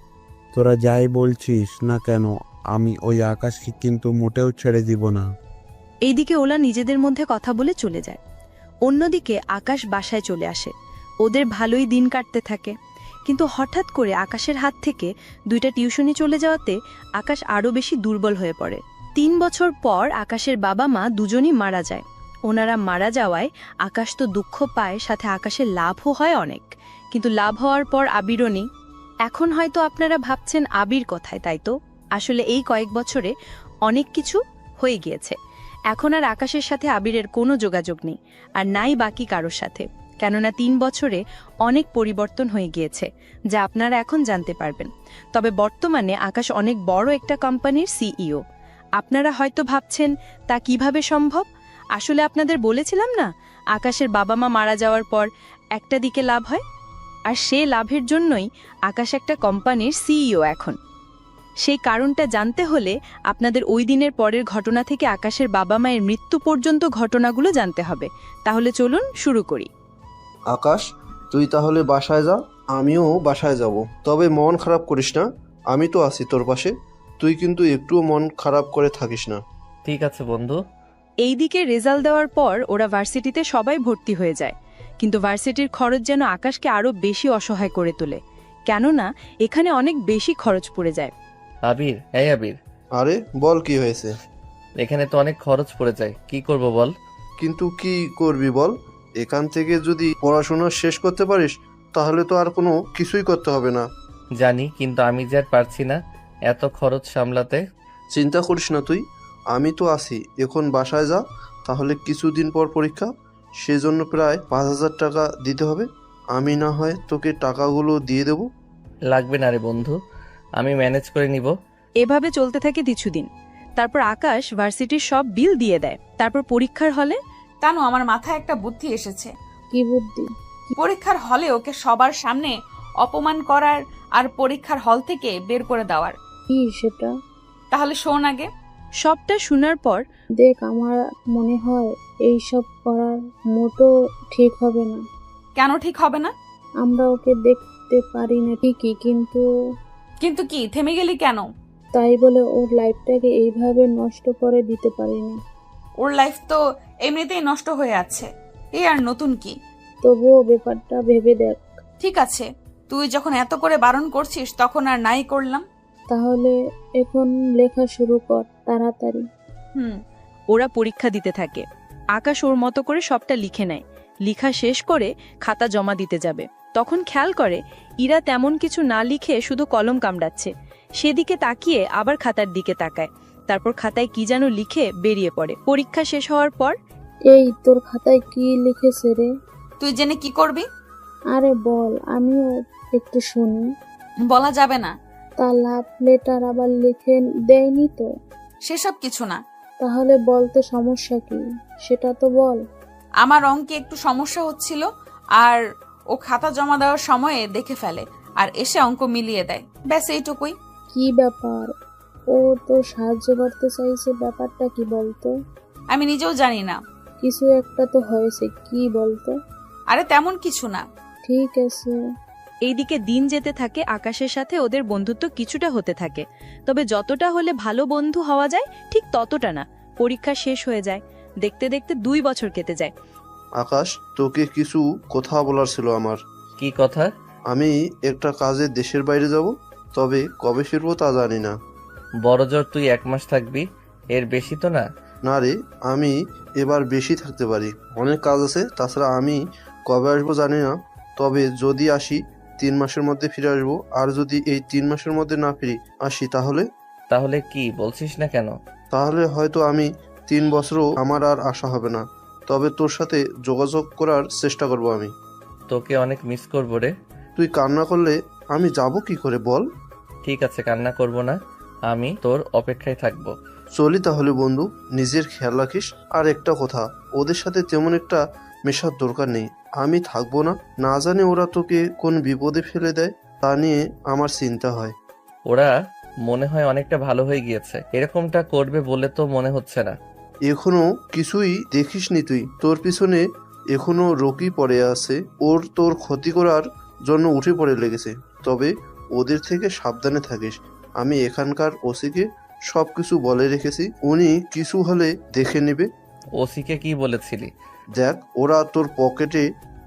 তোরা যাই বলছিস না কেন, আমি ওই আকাশকে কিন্তু মোটেও ছেড়ে দিব না। এইদিকে ওরা নিজেদের মধ্যে কথা বলে চলে যায়। অন্যদিকে আকাশ বাসায় চলে আসে। ওদের ভালোই দিন কাটতে থাকে, কিন্তু হঠাৎ করে আকাশের হাত থেকে 2টা টিউশনি চলে যাওয়াতে আকাশ আরও বেশি দুর্বল হয়ে পড়ে। 3 বছর পর আকাশের বাবা মা দুজনই মারা যায়। ওনারা মারা যাওয়ায় আকাশ তো দুঃখ পায়, সাথে আকাশের লাভও হয় অনেক। কিন্তু লাভ হওয়ার পর আবিরও নেই। এখন হয়তো আপনারা ভাবছেন আবির কোথায়, তাই তো? আসলে এই কয়েক বছরে অনেক কিছু হয়ে গিয়েছে। এখন আর আকাশের সাথে আবিরের কোনো যোগাযোগ নেই, আর নাই বাকি কারোর সাথে, কেননা 3 বছরে অনেক পরিবর্তন হয়ে গিয়েছে, যা আপনারা এখন জানতে পারবেন। তবে বর্তমানে আকাশ অনেক বড় একটা কোম্পানির সিইও। আপনারা হয়তো ভাবছেন তা কিভাবে সম্ভব। আসলে আপনাদের বলেছিলাম না, আকাশের বাবা মা মারা যাওয়ার পর একটা দিকে লাভ হয়, আর সে লাভের জন্যই আকাশ একটা কোম্পানির সিইও এখন। সেই কারণটা জানতে হলে আপনাদের ওই দিনের পরের ঘটনা থেকে আকাশের বাবা মায়ের মৃত্যু পর্যন্ত ঘটনাগুলো জানতে হবে। তাহলে চলুন শুরু করি। আকাশ, তুই তাহলে বাসায় যা, আমিও বাসায় যাব। তবে মন খারাপ করিস না, আমি তো আছি তোর পাশে। তুই কিন্তু একটুও মন খারাপ করে থাকিস না। ঠিক আছে বন্ধু। এইদিকে রেজাল্ট দেওয়ার পর ওরা ভার্সিটিতে সবাই ভর্তি হয়ে যায়, কিন্তু ভার্সিটির খরচ যেন আকাশকে আরো বেশি অসহায় করে তোলে, কেননা এখানে অনেক বেশি খরচ পড়ে যায়। আবির, এই আবির, আরে বল, কি হয়েছে? এখানে তো অনেক খরচ পড়ে যায়, কি করব বল? কিন্তু কি করবি বল? এখান থেকে যদি পড়াশোনা শেষ করতে পারিস তাহলে তো আর কোনো কিছুই করতে হবে না। জানি, কিন্তু আমি যে আর পারছি না এত খরচ সামলাতে। চিন্তা করিস না তুই, আমি তো আছি। এখন বাসায় যা, তাহলে কিছুদিন পর পরীক্ষা, সেজন্য প্রায় 5,000 টাকা দিতে হবে। আমি না হয় তোকে টাকাগুলো দিয়ে দেব। লাগবে না রে বন্ধু, আমি ম্যানেজ করে নিব। এভাবে চলতে থাকে কিছুদিন। তারপর আকাশ ভার্সিটির সব বিল দিয়ে দেয়। তারপর পরীক্ষার হলে তানু, আমার মাথায় একটা বুদ্ধি এসেছে। কি বুদ্ধি? পরীক্ষার হলে ওকে সবার সামনে অপমান করার আর পরীক্ষার হল থেকে বের করে দেওয়ার। কি সেটা? তাহলে শোন আগে। সবটা শোনার পর দেখ, আমার মনে হয় এইসব করার মোটো ঠিক হবে না। কেন ঠিক হবে না? আমরা ওকে দেখতে পারি না ঠিকই, কিন্তু কিন্তু কি, থেমে গেলি কেন? তাই বলে ওর লাইফটাকে এইভাবে নষ্ট করে দিতে পারি না। ওর লাইফ তো এমনিতেই নষ্ট হয়ে আছে, এই আর নতুন কি? তবুও ব্যাপারটা ভেবে দেখ। ঠিক আছে, তুই যখন এত করে বারণ করছিস তখন আর নাই করলাম। তাহলে এখন লেখা শুরু কর তাড়াতাড়ি। ওরা পরীক্ষা দিতে থাকে। আকাশ ওর মতো করে সবটা লিখে নেয়। লেখা শেষ করে খাতা জমা দিতে যাবে, তখন খেয়াল করে ইরা তেমন কিছু না লিখে শুধু কলম কামড়াচ্ছে। সেদিকে তাকিয়ে আবার খাতার দিকে তাকায়, তারপর খাতায় কি যেন লিখে বেরিয়ে পড়ে। পরীক্ষা শেষ হওয়ার পর, এই তোর খাতায় কি লিখেছে রে? তুই জেনে কি করবি? আরে বল, আমিও একটু শুনি। বলা যাবে না। তা লাভ লেটার আবার লিখে দেয়নি তো? সেসব কিছু না। তাহলে বলতে সমস্যা কি সেটা তো বল। আমার অঙ্কে একটু সমস্যা হচ্ছিল, আর ও খাতা জমা দেওয়ার সময়ে দেখে ফেলে আর এসে অঙ্ক মিলিয়ে দেয়, ব্যাস এইটুকুই। কি ব্যাপার? ও তো সাহায্য করতে চাইছে, ব্যাপারটা কি বলতো? আমি নিজেও জানি না। কিছু একটা তো হয়েছে, কি বলতো? আরে তেমন কিছু না। ঠিক আছে। এইদিকে দিন যেতে থাকে। আকাশের সাথে ওদের বন্ধুত্ব কিছুটা হতে থাকে, তবে যতটা হলে ভালো বন্ধু হওয়া যায় ঠিক ততটা না। পরীক্ষা শেষ হয়ে যায়, দেখতে দেখতে 2 বছর কেটে যায়। আকাশ, তোকে কিছু কথা বলার ছিল আমার। কি কথা? আমি একটা কাজে দেশের বাইরে যাব, তবে কবে ফিরবো তা জানি না। বড় জোর তুই 1 মাস থাকবি, এর বেশি তো না। না রে, আমি এবার বেশি থাকতে পারি, অনেক কাজ আছে। তাছাড়া আমি কবে আসবো জানি না, তবে যদি আসি 3 মাসের মধ্যে ফিরে আসবো। আর যদি এই 3 মাসের মধ্যে না ফিরি আসি তাহলে কি বলছিস না কেন? তাহলে হয়তো আমি 3 বছরও আমার আর আশা হবে না। তবে তোর সাথে যোগাযোগ করার চেষ্টা করব আমি। তোকে অনেক মিস করবো রে। তুই কান্না করলে আমি যাব কি করে বল? ঠিক আছে, কান্না করব না, আমি তোর অপেক্ষায় থাকবো। চলি তাহলে বন্ধু, নিজের খেয়াল রাখিস। আর একটা কথা, ওদের সাথে তেমন একটা মেশার দরকার নেই। আমি থাকবো না, না জানি ওরা তোকে কোন বিপদে ফেলে দেয়, তা নিয়ে আমার চিন্তা হয়। ওরা মনে হয় অনেকটা ভালো হয়ে গিয়েছে, এরকমটা করবে বলে তো মনে হচ্ছে না। এখনো কিছুই দেখিসনি তুই? তোর পিছনে এখনো রকি পড়ে আছে, ওর তোর ক্ষতি করার জন্য উঠে পড়ে লেগেছে। তবে ওদের থেকে সাবধানে থাকিস। আমি এখানকার ওসিকে সবকিছু বলে রেখেছি, উনি কিছু হলে দেখে নেবে। ওসিকে কি বলেছিলি? দেখ, ওরা তোর পকেটে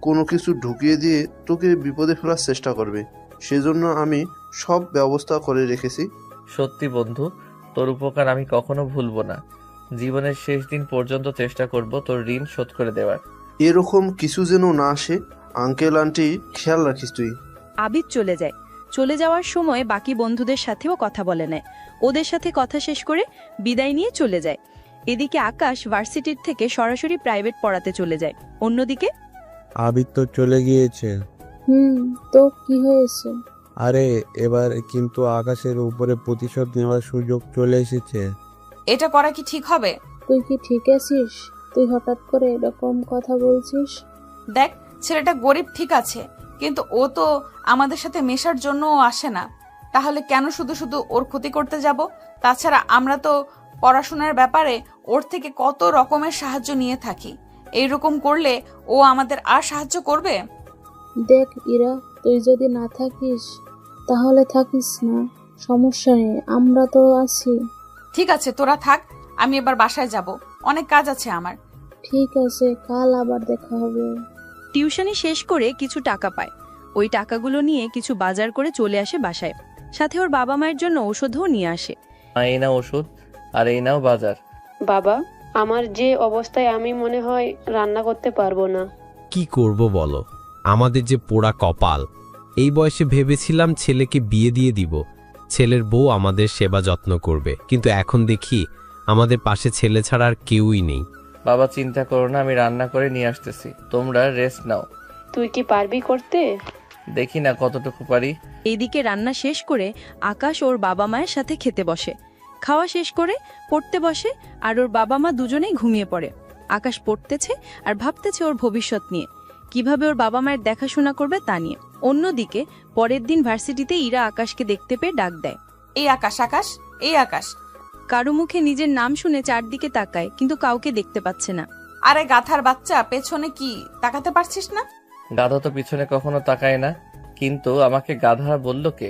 কোনো কিছু ঢুকিয়ে দিয়ে তোকে বিপদে ফেলার চেষ্টা করবে, সেজন্য আমি সব ব্যবস্থা করে রেখেছি। সত্যি বন্ধু, তোর উপকার আমি কখনো ভুলবো না। জীবনের শেষ দিন পর্যন্ত চেষ্টা করব তোর ঋণ শোধ করে দেওয়ার। এরকম কিছু যেন না আসে, আঙ্কেল আন্টি খেয়াল রাখিস তুই। আবিদ চলে যায়। চলে যাওয়ার সময় বাকি বন্ধুদের সাথেও কথা বলে নেয়। ওদের সাথে কথা শেষ করে বিদায় নিয়ে চলে যায়। এদিকে আকাশ ভার্সিটির থেকে সরাসরি প্রাইভেট পড়াতে চলে যায়। অন্যদিকে আবির তো চলে গিয়েছে। তো কি হয়েছে? আরে এবার কিন্তু আকাশের উপরে প্রতিশোধ নেওয়ার সুযোগ চলে এসেছে। এটা করা কি ঠিক হবে? তুই কি ঠিক আছিস? তুই হঠাৎ করে এরকম কথা বলছিস? দেখ, ছেলেটা গরিব ঠিক আছে, কিন্তু ও তো আমাদের সাথে মেশার জন্যও আসে না। তাহলে কেন শুধু শুধু ওর ক্ষতি করতে যাব? তাছাড়া আমরা তো পড়াশোনার ব্যাপারে ওর থেকে কত রকমের সাহায্য নিয়ে থাকি। এইরকম করলে ও আমাদের আর সাহায্য করবে? দেখ ইরা, তুই যদি না থাকিস তাহলে থাকিস না, সমস্যা নেই, আমরা তো আছি। ঠিক আছে, তোরা থাক, আমি এবার বাসায় যাব, অনেক কাজ আছে আমার। ঠিক আছে, কাল আবার দেখা হবে। টিউশনি শেষ করে কিছু টাকা পায়। ওই টাকাগুলো নিয়ে কিছু বাজার করে চলে আসে বাসায়। সাথে ওর বাবা মায়ের জন্য ঔষধও নিয়ে আসে। এই নাও ওষুধ, আর এই নাও বাজার। বাবা, আমার যে অবস্থায় আমি মনে হয় রান্না করতে পারবো না। কি করব বলো, আমাদের যে পোড়া কপাল। এই বয়সে ভেবেছিলাম ছেলেকে বিয়ে দিয়ে দিব, ছেলের বউ আমাদের সেবা যত্ন করবে, কিন্তু এখন দেখি আমাদের পাশে ছেলে ছাড়া আর কেউই নেই। বাবা চিন্তা করো না, আমি রান্না করে নিয়ে আসতেছি, তোমরা রেস্ট নাও। তুই কি পারবি করতে? দেখি না কতটুকু পারি। এইদিকে রান্না শেষ করে আকাশ ওর বাবা মায়ের সাথে খেতে বসে। খাওয়া শেষ করে পড়তে বসে, আর ওর বাবা মা দুজনেই ঘুমিয়ে পড়ে। আকাশ পড়তেছে আর ভাবতেছে ওর ভবিষ্যৎ নিয়ে, কিভাবে ওর বাবা মায়ের দেখাশোনা করবে তা নিয়ে। অন্যদিকে পরের দিন ভার্সিটিতে ইরা আকাশকে দেখতে পেয়ে ডাক দেয়। এই আকাশ, আকাশ, এই আকাশ। কারো মুখে নিজের নাম শুনে চারদিকে তাকায়, কিন্তু কাউকে দেখতে পাচ্ছে না। আরে গাধার বাচ্চা, পেছনে কি তাকাতে পারছিস না? গাধা তো পিছনে কখনো তাকায় না, কিন্তু আমাকে গাধা বলল কে?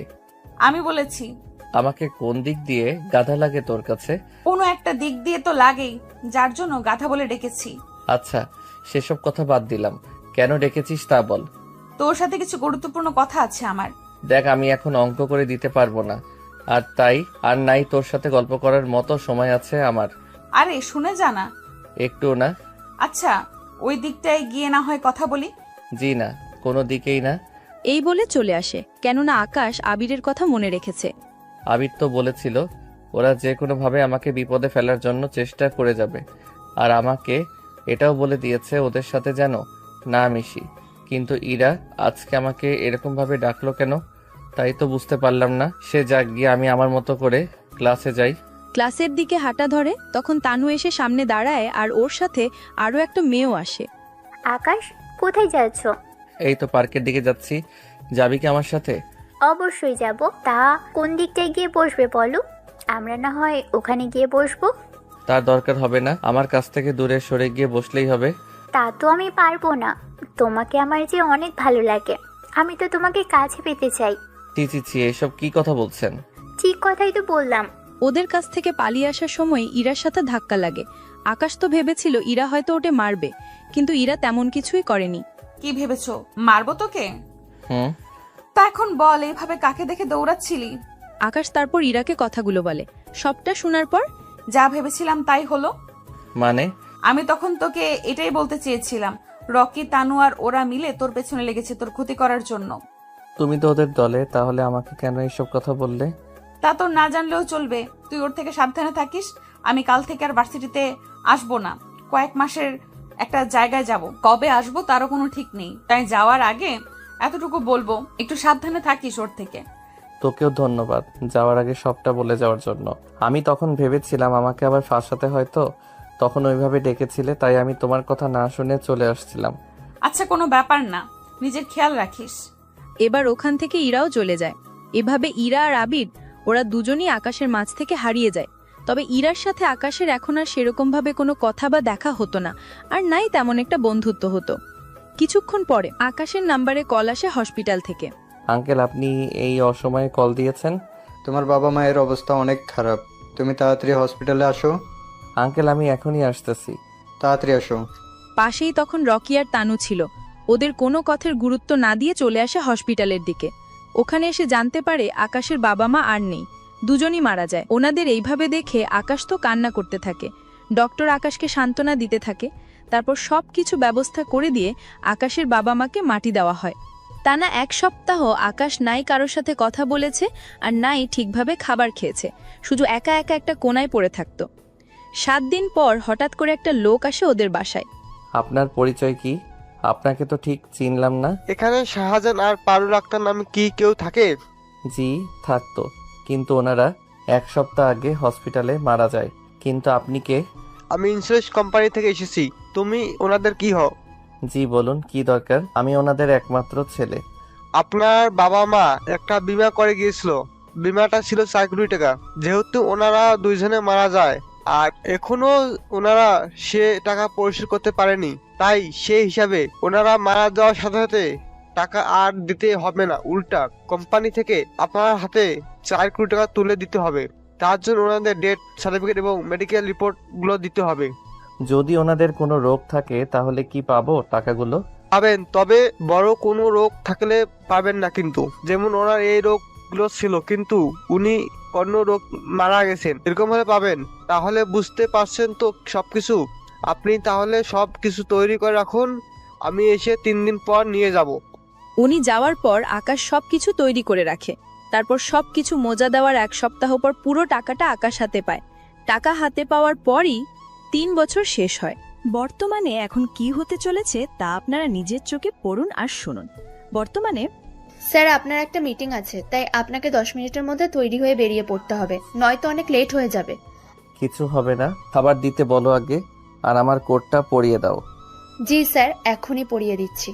আমি বলেছি। আমাকে কোন দিক দিয়ে গাধা লাগে তোর কাছে? কোনো একটা দিক দিয়ে তো লাগেই, যার জন্য গাধা বলে ডেকেছি। আচ্ছা, সেসব কথা বাদ দিলাম, কেন ডেকেছিস তা বল। তোর সাথে কিছু গুরুত্বপূর্ণ কথা আছে আমার। দেখ, আমি এখন অঙ্ক করে দিতে পারবো না, আর তাই আর নাই তোর সাথে গল্প করার মতো সময় আছে আমার। আরে শুনে জানা। একটু না। আচ্ছা, ওই দিকটায় গিয়ে না হয় কথা বলি। জি না, কোনো দিকেই না। এই বলে চলে আসে, কেননা আকাশ আবিরের কথা মনে রেখেছে। আবির তো বলেছিল ওরা যে কোনো ভাবে আমাকে বিপদে ফেলার জন্য চেষ্টা করে যাবে, আর আমাকে এটাও বলে দিয়েছে ওদের সাথে যেন না মিশি। কিন্তু ইরা আজকে আমাকে এরকম ভাবে ডাকলো কেন, তাই তো বুঝতে পারলাম না। সে যাক গিয়ে, আমি আমার মতো করে ক্লাসে যাই। ক্লাসের দিকে হাঁটা ধরে, তখন তানু এসে সামনে দাঁড়ায়, আর ওর সাথে আরো একটা মেয়েও আসে। আকাশ, কোথায় যাচ্ছ? এই তো পার্কের দিকে যাচ্ছি, যাবি কি আমার সাথে? অবশ্যই যাব। তা কোন দিকটায় গিয়ে বসবে বলো, আমরা না হয় ওখানে গিয়ে বসবো। তার দরকার হবে না, আমার কাছ থেকে দূরে সরে গিয়ে বসলেই হবে। তা তো আমি পারবো না, তোমাকে আমার যে অনেক ভালো লাগে, আমি তো তোমাকে কাছে পেতে চাই। ছি ছি ছি, এসব কি কথা বলছেন? ঠিক কথাই তো বললাম। ওদের কাছ থেকে পালিয়ে আসার সময় ইরার সাথে ধাক্কা লাগে। আকাশ তো ভেবেছিল ইরা হয়তো ওটে মারবে, কিন্তু ইরা তেমন কিছুই করেনি। কি ভেবেছো, মারবো তোকে? তা এখন বল, এইভাবে কাকে দেখে দৌড়াচ্ছিলি? আকাশ তারপর ইরাকে কথাগুলো বলে। সবটা শোনার পর যা ভেবেছিলাম তাই হলো। মানে? আমি তখন তোকে এটাই বলতে চেয়েছিলাম, রকি, তানু আর ওরা মিলে তোর পেছনে লেগেছে তোর ক্ষতি করার জন্য। তুমি তো ওদের দলে, তাহলে আমাকে কেন এইসব কথা বললে? তা তোর না জানলেও চলবে, তুই ওর থেকে সাবধানে থাকিস। আমি কাল থেকে আর ভার্সিটিতে আসবো না, কয়েক মাসের একটা জায়গায় যাব। কবে আসবো তারও কোনো ঠিক নেই, তাই যাওয়ার আগে এতটুকু বলবো, একটু সাবধানে থাকিস ওর থেকে। তোকেও ধন্যবাদ যাওয়ার আগে সবটা বলে যাওয়ার জন্য। আমি তখন ভেবেছিলাম আমাকে আবার ফাঁসাতে, হয়তো তখন ওইভাবে ডেকেছিলে, তাই আমি তোমার কথা না শুনে চলে আসছিলাম। আচ্ছা, কোনো ব্যাপার না, নিজের খেয়াল রাখিস। এবার ওখান থেকে ইরাও চলে যায়। এভাবে ইরা আর আবির, ওরা দুজনই আকাশের মাঝ থেকে হারিয়ে যায়। তবে ইরার সাথে আকাশের এখন আর সেরকম ভাবে কোনো কথা বা দেখা হতো না, আর নাই তেমন একটা বন্ধুত্ব হতো। কিছুক্ষণ পরে আকাশের নাম্বারে কল আসে হসপিটাল থেকে। আঙ্কেল, আপনি এই অসময়ে কল দিয়েছেন? তোমার বাবা মায়ের অবস্থা অনেক খারাপ, তুমি তাড়াতাড়ি হসপিটালে আসো। আঙ্কেল, আমি এখনই আসতেছি। তাড়াতাড়ি আসো। পাশেই তখন রকি আর তানু ছিল। ওদের কোনো কথার গুরুত্ব না দিয়ে চলে আসে হসপিটালের দিকে। ওখানে এসে জানতে পারে আকাশের বাবা মা আর নেই, দুজনই মারা যায়। ওনাদের এইভাবে দেখে আকাশ তো কান্না করতে থাকে। ডক্টর আকাশকে সান্ত্বনা দিতে থাকে। তারপর সব কিছু ব্যবস্থা করে দিয়ে আকাশের বাবা মাকে মাটি দেওয়া হয়। টানা 1 সপ্তাহ আকাশ নাই কারোর সাথে কথা বলেছে, আর নাই ঠিকভাবে খাবার খেয়েছে, শুধু একা একা একটা কোনায় পড়ে থাকতো। 7 দিন পর হঠাৎ করে একটা লোক আসে ওদের বাসায়। আপনার পরিচয় কি? আপনাকে তো ঠিক চিনলাম না। এখানে শাহজাহান আর পারুল আক্তার নামে কি কেউ থাকে? জি থাকতো, কিন্তু ওনারা 1 সপ্তাহ আগে হসপিটালে মারা যায়। কিন্তু আপনি কে? আমি ইন্স্যুরেন্স কোম্পানি থেকে এসেছি। তুমি ওনাদের কি হও? জি বলুন, কি দরকার? আমি ওনাদের একমাত্র ছেলে। আপনার বাবা মা একটা বিমা করে গিয়েছিল, বিমাটা ছিল 4 কোটি টাকা। যেহেতু ওনারা দুইজনে মারা যায় আর এখনো ওনারা সে টাকা পরিশোধ করতে পারেনি, তাই সেই হিসাবে ওনারা মারা যাওয়ার সাথে সাথে টাকা আর দিতে হবে না, উল্টা কোম্পানি থেকে আপনার হাতে 4 কোটি টাকা তুলে দিতে হবে। তার জন্য ওনাদের ডেথ সার্টিফিকেট এবং মেডিকেল রিপোর্ট গুলো দিতে হবে। যদি ওনাদের কোনো রোগ থাকে তাহলে কি পাবো টাকাগুলো? পাবেন, তবে বড় কোনো রোগ থাকলে পাবেন না। কিন্তু যেমন ওনার এই রোগগুলো ছিল, কিন্তু উনি অন্য রোগ মারা গেছেন, এরকম ভাবে পাবেন। তাহলে বুঝতে পারছেন তো সবকিছু? আপনি তাহলে সবকিছু তৈরি করে রাখুন, আমি এসে 3 দিন পর নিয়ে যাব। উনি যাওয়ার পর আকাশ সবকিছু তৈরি করে রাখে। তারপর সবকিছু মজা দেওয়ার 1 সপ্তাহ পর পুরো টাকাটা আকাশ হাতে পায়। টাকা হাতে পাওয়ার পরই 3 বছর শেষ হয়। বর্তমানে এখন কি হতে চলেছে তা আপনারা নিজের চোখে পড়ুন আর শুনুন। বর্তমানে স্যার, আপনার একটা মিটিং আছে, তাই আপনাকে 10 মিনিটের মধ্যে তৈরি হয়ে বেরিয়ে পড়তে হবে, নয়তো অনেক লেট হয়ে যাবে। কিছু হবে না, খাবার দিতে বলো আগে, আর আমার কোটটা পরিয়ে দাও। জি স্যার, এখনই পড়িয়ে দিচ্ছি।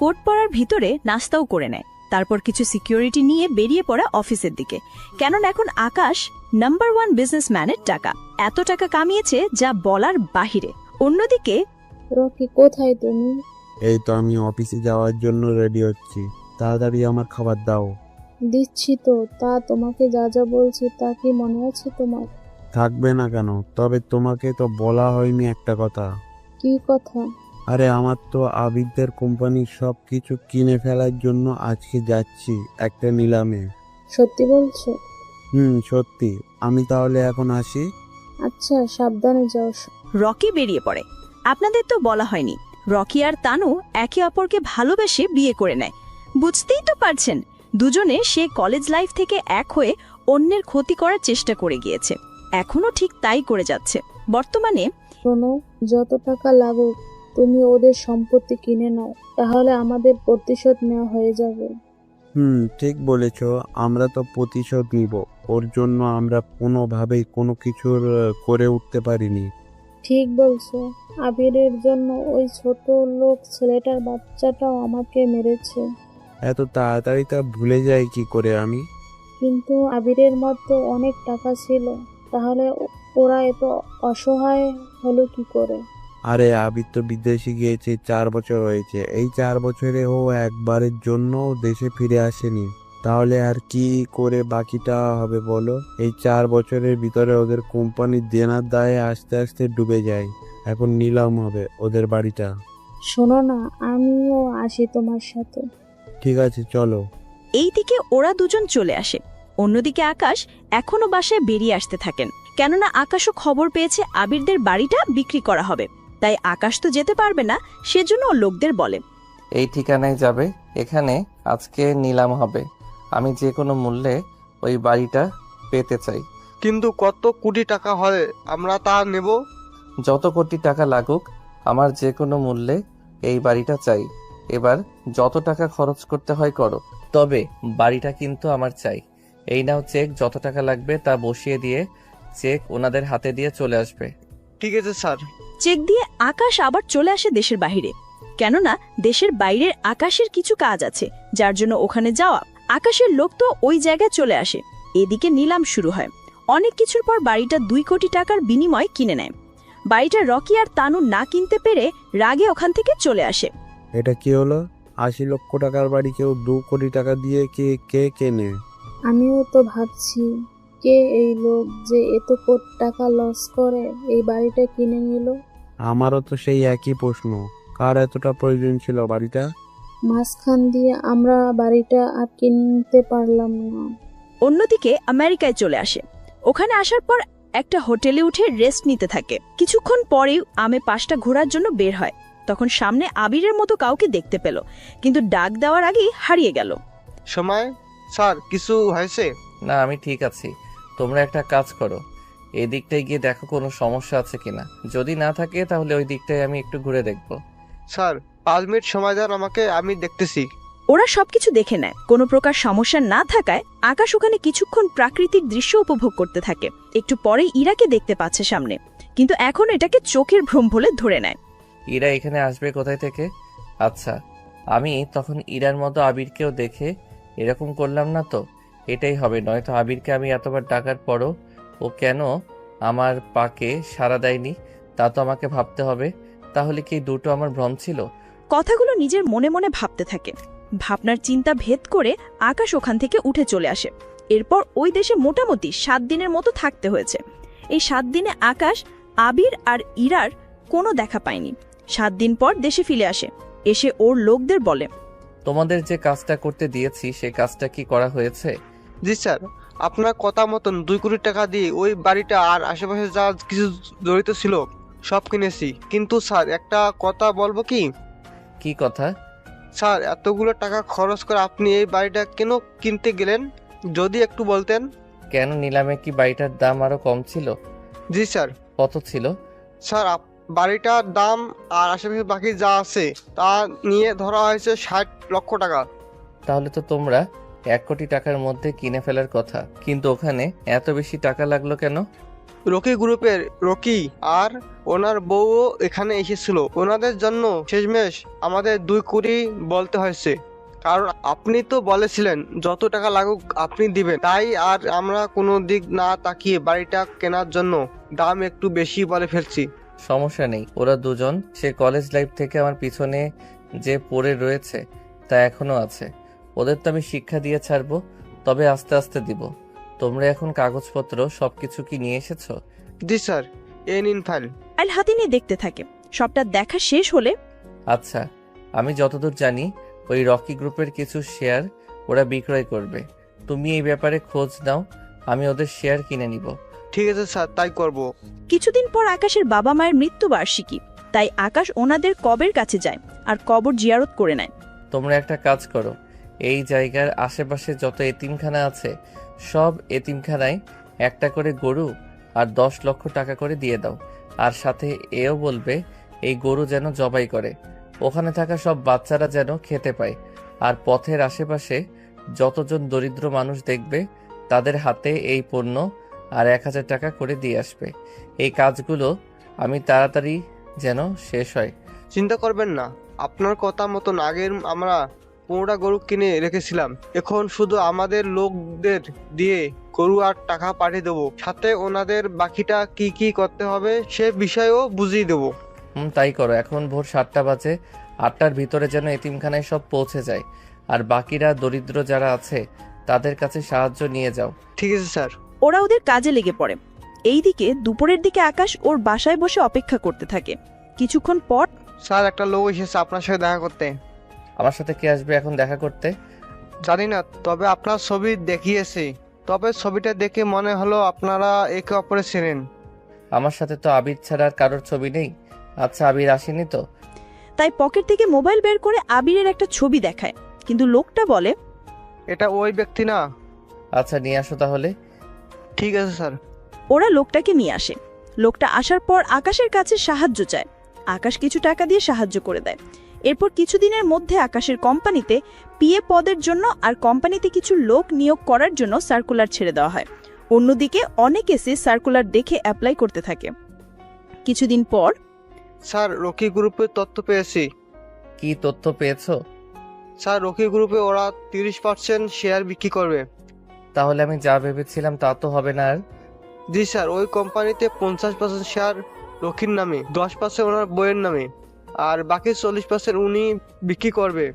কোট পরার ভিতরে নাস্তাও করে নেয়। তারপর কিছু সিকিউরিটি নিয়ে বেরিয়ে পড়া অফিসের দিকে, কেননা এখন আকাশ নাম্বার 1 বিজনেসম্যানের টাকা, এত টাকা কামিয়েছে যা বলার বাহিরে। অন্যদিকে রকি, কোথায় তুমি? এই তো আমি অফিসে যাওয়ার জন্য রেডি হচ্ছি, তাড়াতাড়ি আমার খাবার দাও। দিচ্ছি তো। তা তোমাকে যা যা বলছি তা কি মনে আছে তোমার? থাকবে না কেন? তবে তোমাকে তো বলা হয়নি একটা কথা। কি কথা? আরে আমার তো আবিরদের কোম্পানির সব কিছু কিনে ফেলার জন্য আজকে যাচ্ছি একটা নিলামে। সত্যি বলছো? সত্যি। আমি তাহলে এখন আসি। আচ্ছা, সাবধানে যাও। রকি বেরিয়ে পড়ে। আপনাদের তো বলা হয়নি, রকি আর তানু একে অপরকে ভালোবেসে বিয়ে করে নেয়। বুঝতেই তো পারছেন, দুজনে সে কলেজ লাইফ থেকে এক হয়ে অন্যের ক্ষতি করার চেষ্টা করে গিয়েছে, এখনো ঠিক তাই করে যাচ্ছে। বর্তমানে শোনো, যত টাকা লাগুক তুমি ওদের সম্পত্তি কিনে নাও, তাহলে আমাদের প্রতিশোধ নেওয়া হয়ে যাবে। ঠিক বলেছ। আমরা তো প্রতিশোধ নিব। ওর জন্য আমরা কোনোভাবেই কোনো কিছুর করে উঠতে পারিনি। ঠিক বলছো। আবিরের জন্য ওই ছোট লোক ছেলেটার বাচ্চাটাও আমাকে মেরেছে। এত তাড়াতাড়ি তা ভুলে যাই কি করে আমি? কিন্তু আবিরের মতো অনেক টাকা ছিল, তাহলে ওরা এত অসহায় হলো কি করে? আরে আবির তো বিদেশে গিয়েছে, 4 বছর হয়েছে। এই 4 বছরে ও একবারের জন্য দেশে ফিরে আসেনি। তাহলে আর কি করে বাকিটা হবে বলো? এই 4 বছরের ভিতরে ওদের কোম্পানির দেনার দায়ে আস্তে আস্তে ডুবে যায়। এখন নিলাম হবে ওদের বাড়িটা। শোনো না, আমিও আসি তোমার সাথে। ঠিক আছে, চলো। এইদিকে ওরা দুজন চলে আসে। অন্যদিকে আকাশ এখনো বাসায় বেরিয়ে আসতে থাকেন, কেননা আকাশও খবর পেয়েছে আবিরদের বাড়িটা বিক্রি করা হবে। তাই আকাশ তো যেতে পারবে না, সেজন্য ও লোকদের বলে, এই ঠিকানায় যাবে, এখানে আজকে নিলাম হবে। আমি যে কোনো মূল্যে ওই বাড়িটা পেতে চাই। কিন্তু কত কোটি টাকা হলে আমরা তা নেব? যত কোটি টাকা লাগুক, আমার যে কোনো মূল্যে এই বাড়িটা চাই। এবার যত টাকা খরচ করতে হয় করো, তবে বাড়িটা কিন্তু আমার চাই। এই নাও চেক, যত টাকা লাগবে তা বসিয়ে দিয়ে চেক ওনাদের হাতে দিয়ে চলে আসবে। ঠিক আছে স্যার। চেক দিয়ে আকাশ আবার চলে আসে দেশের বাইরে, কেননা দেশের বাইরের আকাশের কিছু কাজ আছে, যার জন্য ওখানে যাওয়া। আকাশের লোক তো ওই জায়গায় চলে আসে। এদিকে নিলাম শুরু হয়। অনেক কিছুর পর বাড়িটা 2 কোটি টাকার বিনিময়ে কিনে নেয়। বাড়িটা রকি আর তানু না কিনতে পেরে রাগে ওখান থেকে চলে আসে। এটা কি হলো? 80 লক্ষ টাকার বাড়ি কেউ 2 কোটি টাকা দিয়ে কে কেনে? আমিও তো ভাবছি, কে এই লোক যে এত কোটি টাকা লস করে এই বাড়িটা কিনে নিল? আমারও তো সেই একই প্রশ্ন, কার এতটা প্রয়োজন ছিল বাড়িটা? মাঝখান দিয়ে আমরা বাড়িটা আর কিনতে পারলাম না। অন্যদিকে আমেরিকায় চলে আসে। ওখানে আসার পর একটা হোটেলে উঠে রেস্ট নিতে থাকে। কিছুক্ষণ পরেই আমে পাশটা ঘোরার জন্য বের হয়। তখন সামনে আবিরের মতো কাউকে দেখতে পেল, কিন্তু ডাক দেওয়ার আগেই হারিয়ে গেল। সময় স্যার, কিছু হয়েছে? না, আমি ঠিক আছি। তোমরা একটা কাজ করো, এই দিকটায় গিয়ে দেখো কোনো সমস্যা আছে কিনা। যদি না থাকে তাহলে ওই দিকটায় আমি একটু ঘুরে দেখব। স্যার 5 মিনিট সময় দেন আমাকে, আমি দেখতেছি। ওরা সবকিছু দেখে নেয়। কোনো প্রকার সমস্যা না থাকায় আকাশ ওখানে কিছুক্ষণ প্রাকৃতিক দৃশ্য উপভোগ করতে থাকে। একটু পরে ইরাকে দেখতে পাচ্ছে সামনে, কিন্তু এখন এটাকে চোখের ভ্রম বলে ধরে নেয়। ইরা এখানে আসবে কোথায় থেকে? আচ্ছা, আমি তখন ইরার মতো আবিরকেও দেখে এরকম করলাম না তো? এটাই হবে, নয়তো আবিরকে আমি এতবার ডাকার পরও ও কেন আমার পাকে সাড়া দেয়নি তা তো আমাকে ভাবতে হবে। তাহলে কি দুটো আমার ভ্রম ছিল? কথাগুলো নিজের মনে মনে ভাবতে থাকে। ভাবনার চিন্তা ভেদ করে আকাশ ওখান থেকে উঠে চলে আসে। এরপর ওই দেশে মোটামুটি 7 দিনের মতো থাকতে হয়েছে। এই 7 দিনে আকাশ আবির আর ইরার কোনো দেখা পায়নি। 7 দিন পর দেশে ফিরে আসে। এসে ওর লোকদের বলে, তোমাদের যে কাজটা করতে দিয়েছি সেই কাজটা কি করা হয়েছে? জি স্যার, আপনার কথা মতন 2 কোটি টাকা দিয়ে ওই বাড়িটা আর আশেপাশে যা কিছু জড়িত ছিল সব কিনেছি। কিন্তু স্যার একটা কথা বলবো কি? কি কথা? স্যার এতগুলো টাকা খরচ করে আপনি এই বাড়িটা কেন কিনতে গেলেন, যদি একটু বলতেন। কেন, নিলামে কি বাড়িটার দাম আরো কম ছিল? জি স্যার। কত ছিল? স্যার বাড়িটার দাম আর আশেপাশে বাকি যা আছে তা নিয়ে ধরা হয়েছে 60 লক্ষ টাকা। তাহলে তো তোমরা 1 কোটি টাকার মধ্যে কিনে ফেলার কথা, কিন্তু ওখানে এত বেশি টাকা লাগলো কেন? রকি গ্রুপের রকি আর ওনার বউও এখানে এসেছিল। ওনাদের জন্য শেষমেশ আমাদের 2 কোটি বলতে হয়েছে, কারণ আপনি তো বলেছিলেন যত টাকা লাগুক আপনি দিবেন। তাই আর আমরা কোনো দিক না তাকিয়ে বাড়িটা কেনার জন্য দাম একটু বেশি বলে ফেলছি। সমস্যা নেই, ওরা দুজন সে কলেজ লাইফ থেকে আমার পিছনে যে পড়ে রয়েছে তা এখনো আছে। ওদের তো আমি শিক্ষা দিয়ে ছাড়বো, তবে আস্তে আস্তে দিব। তোমরা এখন কাগজপত্র সবকিছু কি নিয়ে এসেছো? জি স্যার, এই নিন ফাইল। ফাইল হাতে নিয়ে দেখতে থাকে। সবটা দেখা শেষ হলে, আচ্ছা, আমি যতদূর জানি ওই রকি গ্রুপের কিছু শেয়ার ওরা বিক্রয় করবে। তুমি এই ব্যাপারে খোঁজ নাও, আমি ওদের শেয়ার কিনে নিব। ঠিক আছে স্যার, তাই করব। কিছুদিন পর আকাশের বাবা মায়ের মৃত্যুবার্ষিকী, তাই আকাশ ওনাদের কবের কাছে যায় আর কবর জিয়ারত করে নেয়। তোমরা একটা কাজ করো, এই জায়গার আশেপাশে যত এতিমখানা আছে সব এতিমখানায় একটা করে গরু আর 10 লক্ষ টাকা করে দিয়ে দাও। আর সাথে এও বলবে এই গরু যেন জবাই করে, ওখানে থাকা সব বাচ্চারা যেন খেতে পায়। আর পথের আশেপাশে যতজন দরিদ্র মানুষ দেখবে তাদের হাতে এই পণ্য আর 1000 টাকা করে দিয়ে আসবে। এই কাজগুলো আমি তাড়াতাড়ি যেন শেষ হয়। চিন্তা করবেন না, আপনার কথা মতন আগের আমরা 15টা গরু কিনে রেখেছিলাম। এখন শুধু আমাদের লোকদের দিয়ে গরু আর টাকা পাঠিয়ে দেবো, সাথে ওনাদের বাকিটা কি কি করতে হবে সে বিষয়েও বুঝিয়ে দেবো। তাই করো। এখন ভোর 7টা বাজে, 8টার ভিতরে যেন এতিমখানায় সব পৌঁছে যায়। আর বাকিরা দরিদ্র যারা আছে তাদের কাছে সাহায্য নিয়ে যাও। ঠিক আছে স্যার। ওরা ওদের কাজে লেগে পড়ে। এইদিকে দুপুরের দিকে আকাশ ওর বাসায় বসে অপেক্ষা করতে থাকে। কিছুক্ষণ পর, স্যার একটা লোক এসেছে আপনার সাথে দেখা করতে। আমার সাথে কে আসবে এখন দেখা করতে? জানি না, তবে আপনার ছবি দেখিয়েছি। তবে ছবিটা দেখে মনে হলো আপনারা একে অপরে চেনেন। আমার সাথে তো আবির ছাড়া আর কারোর ছবি নেই। আচ্ছা, আবির আসেনি তো? তাই পকেট থেকে মোবাইল বের করে আবিরের একটা ছবি দেখায়, কিন্তু লোকটা বলে, এটা ওই ব্যক্তি না। আচ্ছা, নিয়ে আসো তাহলে। ঠিক আছে স্যার। ওরা লোকটাকে নিয়ে আসে। লোকটা আসার পর আকাশের কাছে সাহায্য চায়। আকাশ কিছু টাকা দিয়ে সাহায্য করে দেয়। এরপর কিছুদিনের মধ্যে আকাশের কোম্পানিতে পিএ পদের জন্য আর কোম্পানিতে কিছু লোক নিয়োগ করার জন্য সার্কুলার ছেড়ে দেওয়া হয়। অন্যদিকে অনেক এসে সার্কুলার দেখে অ্যাপ্লাই করতে থাকে। কিছুদিন পর, স্যার রকি গ্রুপের তথ্য পেয়েছি। কি তথ্য পেয়েছো? স্যার রকি গ্রুপে ওরা 30% শেয়ার বিক্রি করবে। তাহলে আমি যা ভেবেছিলাম তা তো হবে না আর? জি স্যার, ওই কোম্পানিতে 50% শেয়ার রকির নামে, 10% ওনার বইয়ের নামে, আর বাকি 40% উনি বিক্রি করবে।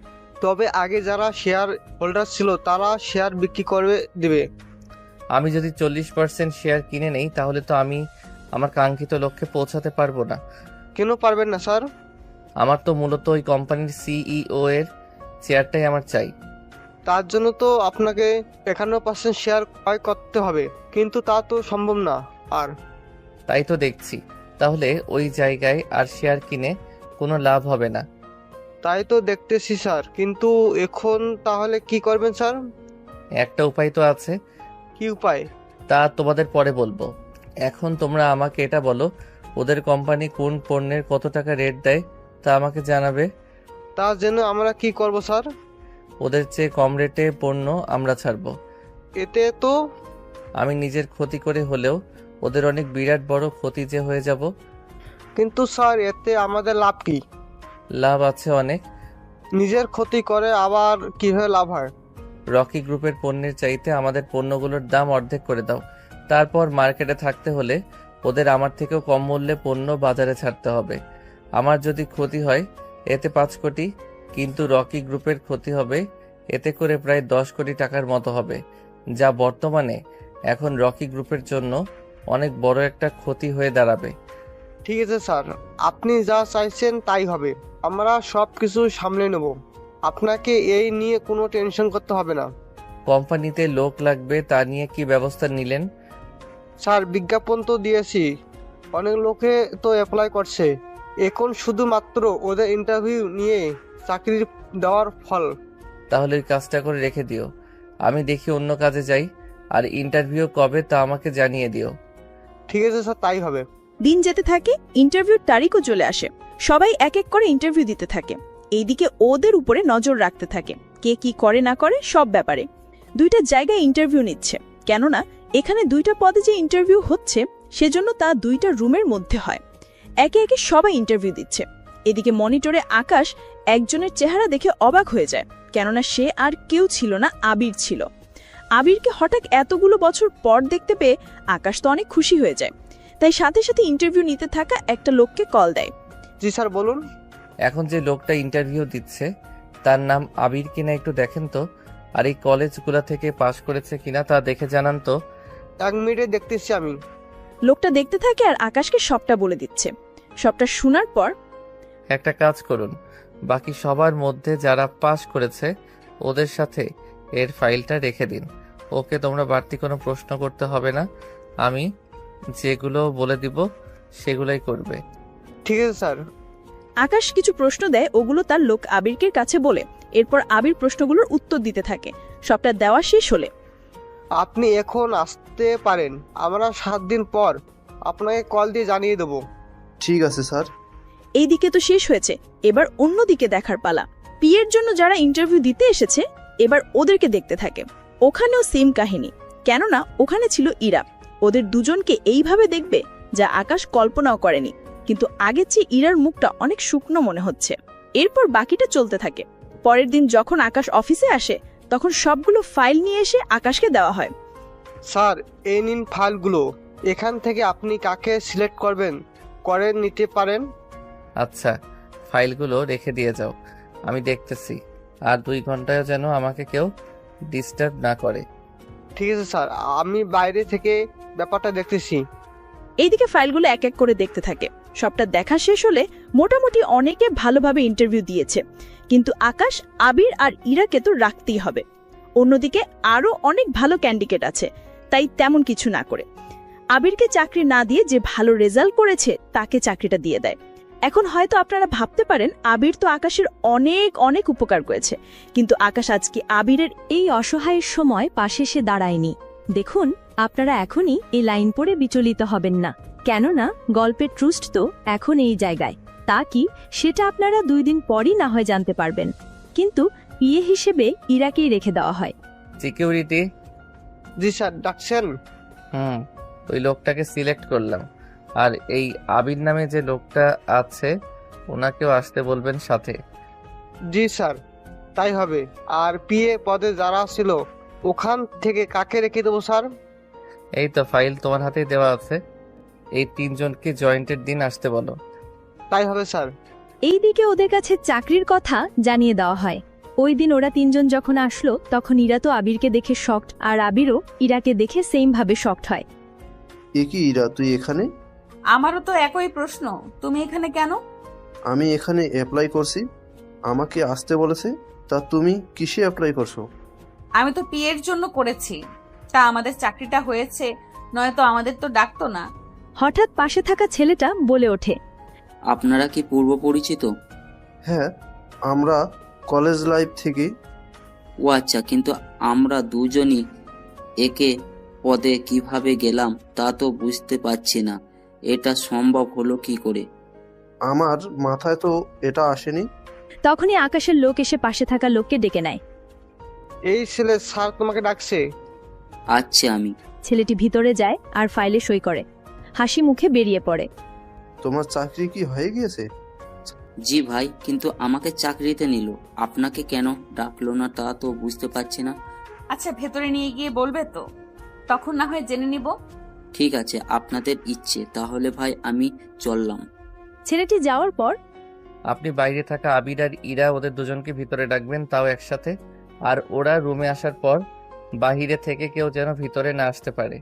তবে আগে যারা শেয়ার হোল্ডার ছিল তারা শেয়ার বিক্রি করবে দিবে। আমি যদি 40% শেয়ার কিনে নেই তাহলে তো আমি আমার কাঙ্ক্ষিত লক্ষ্যে পৌঁছাতে পারবো না। কেন পারবেন না স্যার? আমার তো মূলত ওই কোম্পানির সিইও এর চেয়ারটাই আমার চাই। তার জন্য তো আপনাকে 51% শেয়ার ক্রয় করতে হবে, কিন্তু তা তো সম্ভব না। আর তাই তো দেখছি, তাহলে ওই জায়গায় আর শেয়ার কিনে কোনো লাভ হবে না। তাই তো দেখতেছি স্যার, কিন্তু এখন তাহলে কি করবেন স্যার? একটা উপায় তো আছে। কি উপায়? তা তোমাদের পরে বলবো। এখন তোমরা আমাকে এটা বলো, ওদের কোম্পানি কোন পণ্যের কত টাকা রেট দেয় তা আমাকে জানাবে। তার জন্য আমরা কি করব স্যার? ওদের চেয়ে কম রেটে পণ্য আমরা ছাড়বো। এতে তো আমি নিজের ক্ষতি করে হলেও ওদের অনেক বিরাট বড় ক্ষতি যে হয়ে যাব। কিন্তু স্যার এতে আমাদের লাভ কি? লাভ আছে অনেক। নিজের ক্ষতি করে আবার কিভাবে লাভ হয়? রকি গ্রুপের পণ্যের চাইতে আমাদের পণ্যগুলোর দাম অর্ধেক করে দাও। তারপর মার্কেটে থাকতে হলে ওদের আমার থেকেও কম মূল্যে পণ্য বাজারে ছাড়তে হবে। আমার যদি ক্ষতি হয় এতে 5 কোটি, কিন্তু রকি গ্রুপের ক্ষতি হবে এতে করে প্রায় 10 কোটি টাকার মতো হবে, যা বর্তমানে এখন রকি গ্রুপের জন্য অনেক বড় একটা ক্ষতি হয়ে দাঁড়াবে। ঠিক আছে স্যার, আপনি যা চাইছেন তাই হবে। আমরা সব কিছু সামলে নেব, আপনাকে এই নিয়ে কোনো টেনশন করতে হবে না। কোম্পানিতে লোক লাগবে, তা নিয়ে কি ব্যবস্থা নিলেন? স্যার বিজ্ঞাপন তো দিয়েছি, অনেক লোকে তো অ্যাপ্লাই করছে। এখন শুধুমাত্র ওদের ইন্টারভিউ নিয়ে চাকরি দেওয়ার ফল। তাহলে ওই কাজটা করে রেখে দিও, আমি দেখি অন্য কাজে যাই। আর ইন্টারভিউ কবে তা আমাকে জানিয়ে দিও। ঠিক আছে স্যার, তাই হবে। দিন যেতে থাকে, ইন্টারভিউর তারিখও চলে আসে। সবাই এক এক করে ইন্টারভিউ দিতে থাকে। এইদিকে ওদের উপরে নজর রাখতে থাকে, কে কি করে না করে সব ব্যাপারে। 2টা জায়গায় ইন্টারভিউ নিচ্ছে, কেননা এখানে 2টা পদে যে ইন্টারভিউ হচ্ছে সেজন্য তা 2টা রুমের মধ্যে হয়। একে একে সবাই ইন্টারভিউ দিচ্ছে। এদিকে মনিটরে আকাশ একজনের চেহারা দেখে অবাক হয়ে যায়, কেননা সে আর কেউ ছিল না, আবির ছিল। আবিরকে হঠাৎ এতগুলো বছর পর দেখতে পেয়ে আকাশ তো অনেক খুশি হয়ে যায়। তাই সাথে সাথে ইন্টারভিউ নিতে থাকা একটা লোককে কল দেয়। জি স্যার, বলুন। এখন যে লোকটা ইন্টারভিউ দিচ্ছে তার নাম আবির কিনা একটু দেখেন তো, আর এই কলেজগুলা থেকে পাশ করেছে কিনা তা দেখে জানান তো। 1 মিনিটে দেখতেছি আমি। লোকটা দেখতে থাকে আর আকাশকে সবটা বলে দিচ্ছে। সবটা শোনার পর, একটা কাজ করুন, বাকি সবার মধ্যে যারা পাশ করেছে ওদের সাথে এর ফাইলটা রেখে দিন। ওকে তোমরা বাড়তি কোনো প্রশ্ন করতে হবে না, আমি যেগুলো বলে দিব সেগুলোই করবে। ঠিক আছে স্যার। আকাশ কিছু প্রশ্ন দেয়, ওগুলো তার লোক আবিরকে কাছে বলে। এরপর আবির প্রশ্নগুলোর উত্তর দিতে থাকে। সবটা দেওয়া শেষ হলে, আপনি এখন আসতে পারেন, আমরা 7 দিন পর আপনাকে কল দিয়ে জানিয়ে দেব। ঠিক আছে স্যার। এইদিকে তো শেষ হয়েছে, এবার অন্যদিকে দেখার পালা। পিএর জন্য যারা ইন্টারভিউ দিতে এসেছে এবার ওদেরকে দেখতে থাকে। ওখানেও সেম কাহিনী, কেননা ওখানে ছিল ইরা। ওদের দুজনকে এইভাবে দেখবে যা আকাশ কল্পনাও করেনি, কিন্তু আগের চেয়ে ইরার মুখটা অনেক শুকনো মনে হচ্ছে। এরপর বাকিটা চলতে থাকে। পরের দিন যখন আকাশ অফিসে আসে তখন সবগুলো ফাইল নিয়ে এসে আকাশকে দেওয়া হয়। স্যার এই নিন ফাইলগুলো, এখান থেকে আপনি কাকে সিলেক্ট করবেন করে নিতে পারেন। আচ্ছা, ফাইলগুলো রেখে দিয়ে যাও, আমি দেখতেছি। আর 2 ঘন্টায় যেন আমাকে কেউ ডিস্টার্ব না করে। ঠিক আছে স্যার, আমি বাইরে থেকে ব্যাপারটা দেখতেছি। এইদিকে ফাইলগুলো এক এক করে দেখতে থাকে। সবটা দেখা শেষ হলে মোটামুটি অনেকে ভালোভাবে ইন্টারভিউ দিয়েছে, কিন্তু আকাশ, আবির আর ইরাকে তো রাখতেই হবে। অন্যদিকে আরও অনেক ভালো ক্যান্ডিডেট আছে, তাই তেমন কিছু না করে আবিরকে চাকরি না দিয়ে যে ভালো রেজাল্ট করেছে তাকে চাকরিটা দিয়ে দেয়। এখন হয়তো আপনারা ভাবতে পারেন আবির তো আকাশের অনেক অনেক উপকার করেছে, কিন্তু আকাশ আজকে আবিরের এই অসহায়ের সময় পাশে এসে দাঁড়ায়নি। দেখুন, আপনারা এখনই এই লাইন পড়ে বিচলিত হবেন না, কেননা গল্পের ট্রুস্ট তো এখন এই জায়গায়। তা কি সেটা আপনারা 2 দিন পরই না হয় জানতে পারবেন, কিন্তু পিএ হিসেবে ইরাকেই রেখে দেওয়া হয়। সিকিউরিটি। জি স্যার, ডাকছেন? ওই লোকটাকে সিলেক্ট করলাম, আর এই আবির নামে যে লোকটা আছে ওনাকেও আসতে বলবেন সাথে। জি স্যার, তাই হবে। আর পিএ পদে যারা ছিল ওখান থেকে কাকে রেখে দেবো স্যার? এই তো ফাইল তোমার হাতেই দেওয়া আছে, এই 3 জনকে জয়েন্টের দিন আসতে বলো। তাই হবে স্যার। এইদিকে ওদের কাছে চাকরির কথা জানিয়ে দেওয়া হয়। ওই দিন ওরা 3 জন যখন আসলো তখন ইরা তো আবিরকে দেখে শকড, আর আবিরও ইরাকে দেখে সেম ভাবে শকড হয়। এ কি ইরা, তুই এখানে? আমারও তো একই প্রশ্ন, তুমি এখানে কেন? আমি এখানে অ্যাপ্লাই করছি, আমাকে আসতে বলেছে। তা তুমি কিসে অ্যাপ্লাই করছো? আমি তো পিএর জন্য করেছি, তা আমাদের চাকরিটা হয়েছে, নয়তো আমাদের তো ডাকতো না। হঠাৎ পাশে থাকা ছেলেটা বলে ওঠে, আপনারা কি পূর্ব পরিচিত? হ্যাঁ, আমরা কলেজ লাইফ থেকে। ও আচ্ছা, কিন্তু আমরা দুজনই একে পদে কিভাবে গেলাম তা তো বুঝতে পারছি না। এটা সম্ভব হলো কি করে? আমার মাথায় তো এটা আসেনি। তখনই আকাশের লোক এসে পাশে থাকা লোককে ডেকে নেয়। এই ছেলে স্যার তোমাকে ডাকছে। আচ্ছা আমি। ছেলেটি ভিতরে যায় আর ফাইলে সই করে, হাসি মুখে বেরিয়ে পড়ে। তোমার চাকরি কি হয়ে গিয়েছে? জি ভাই, কিন্তু আমাকে চাকরিতে নিল, আপনাকে কেন ডাকলো না তা তো বুঝতে পারছি না। আচ্ছা, ভেতরে নিয়ে গিয়ে বলবে তো, তখন না হয় জেনে নিব। ঠিক আছে, আপনাদের ইচ্ছে, তাহলে ভাই আমি চললাম। ছেলেটি যাওয়ার পর আপনি বাইরে থাকা আবির আর ইরা ওদের দুজনকে ভিতরে ডাকবেন, তাও একসাথে। আর ওরা রুমে আসার পর বাহিরে থেকে কেউ যেন ভিতরে না আসতে পারে।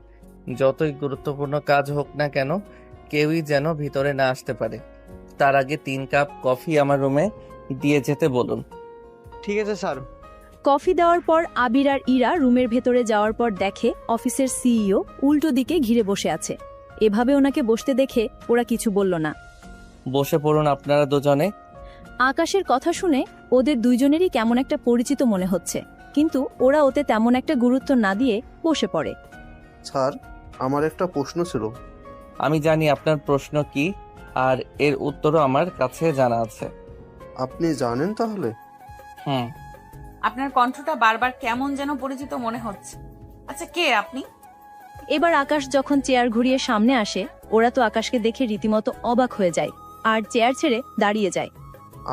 যতই গুরুত্বপূর্ণ কাজ হোক না কেন, কেউই যেন ভিতরে না আসতে পারে। তার আগে 3 কাপ কফি আমার রুমে দিয়ে যেতে বলুন। ঠিক আছে স্যার। কফি দেওয়ার পর আবির আর ইরা রুমের ভেতরে যাওয়ার পর দেখে অফিসের সিইও উল্টো দিকে ঘিরে বসে আছে। এভাবে ওনাকে বসতে দেখে ওরা কিছু বলল না। বসে পড়ুন আপনারা দুজনে। আকাশের কথা শুনে ওদের দুইজনেরই কেমন একটা পরিচিত মনে হচ্ছে, কিন্তু ওরা ওতে তেমন একটা গুরুত্ব না দিয়ে বসে পড়ে। স্যার, আমার একটা প্রশ্ন ছিল। আমি জানি আপনার প্রশ্ন কি, আর এর উত্তরও আমার কাছে জানা আছে। আপনি জানেন তাহলে? হুম। আপনার কণ্ঠটা বারবার কেমন যেন পরিচিত মনে হচ্ছে। আচ্ছা, কে আপনি? এবার আকাশ যখন চেয়ার ঘুরিয়ে সামনে আসে, ওরা তো আকাশকে দেখে রীতিমতো অবাক হয়ে যায় আর চেয়ার ছেড়ে দাঁড়িয়ে যায়।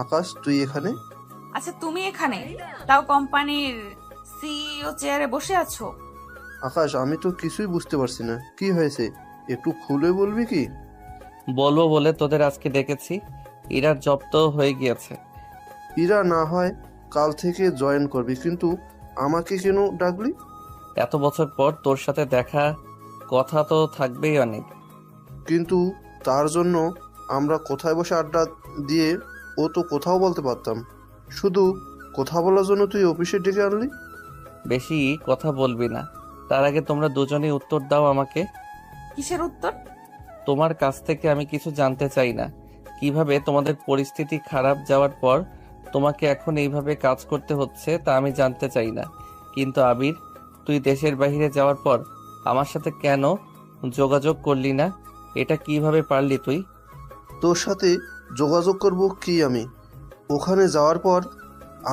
আকাশ, তুই এখানে? আচ্ছা, তুমি এখানে, তাও কোম্পানির সিইও চেয়ারে বসে আছো? আকাশ, আমি তো কিছুই বুঝতে পারছি না, কি হয়েছে একটু খুলে বলবি কি? বলবো বলে তোদের আজকে ডেকেছি। ইরার জব তো হয়ে গিয়েছে। ইরা না হয় কাল থেকে জয়েন করবি, কিন্তু আমাকে কেন ডাকলি? এত বছর পর তোর সাথে দেখা, কথা তো থাকবেই অনেক। কিন্তু তার জন্য আমরা কোথায় বসে আড্ডা দিয়ে ও তো কোথাও বলতে পারতাম। শুধু কথা বলার জন্য তুই অফিসে ডেকে আনলি? বেশি কথা বলবি না। তার আগে তোমরা দুজনেই উত্তর দাও আমাকে। কিসের উত্তর? তোমার কাছ থেকে আমি কিছু জানতে চাই না। কিভাবে তোমাদের পরিস্থিতি খারাপ যাওয়ার পর তোমাকে এখন এইভাবে কাজ করতে হচ্ছে তা আমি জানতে চাই না। কিন্তু আবির, তুই দেশের বাইরে যাওয়ার পর আমার সাথে কেন যোগাযোগ করলি না? এটা কিভাবে পারলি তুই? তোর সাথে যোগাযোগ করব কি আমি? ওখানে যাওয়ার পর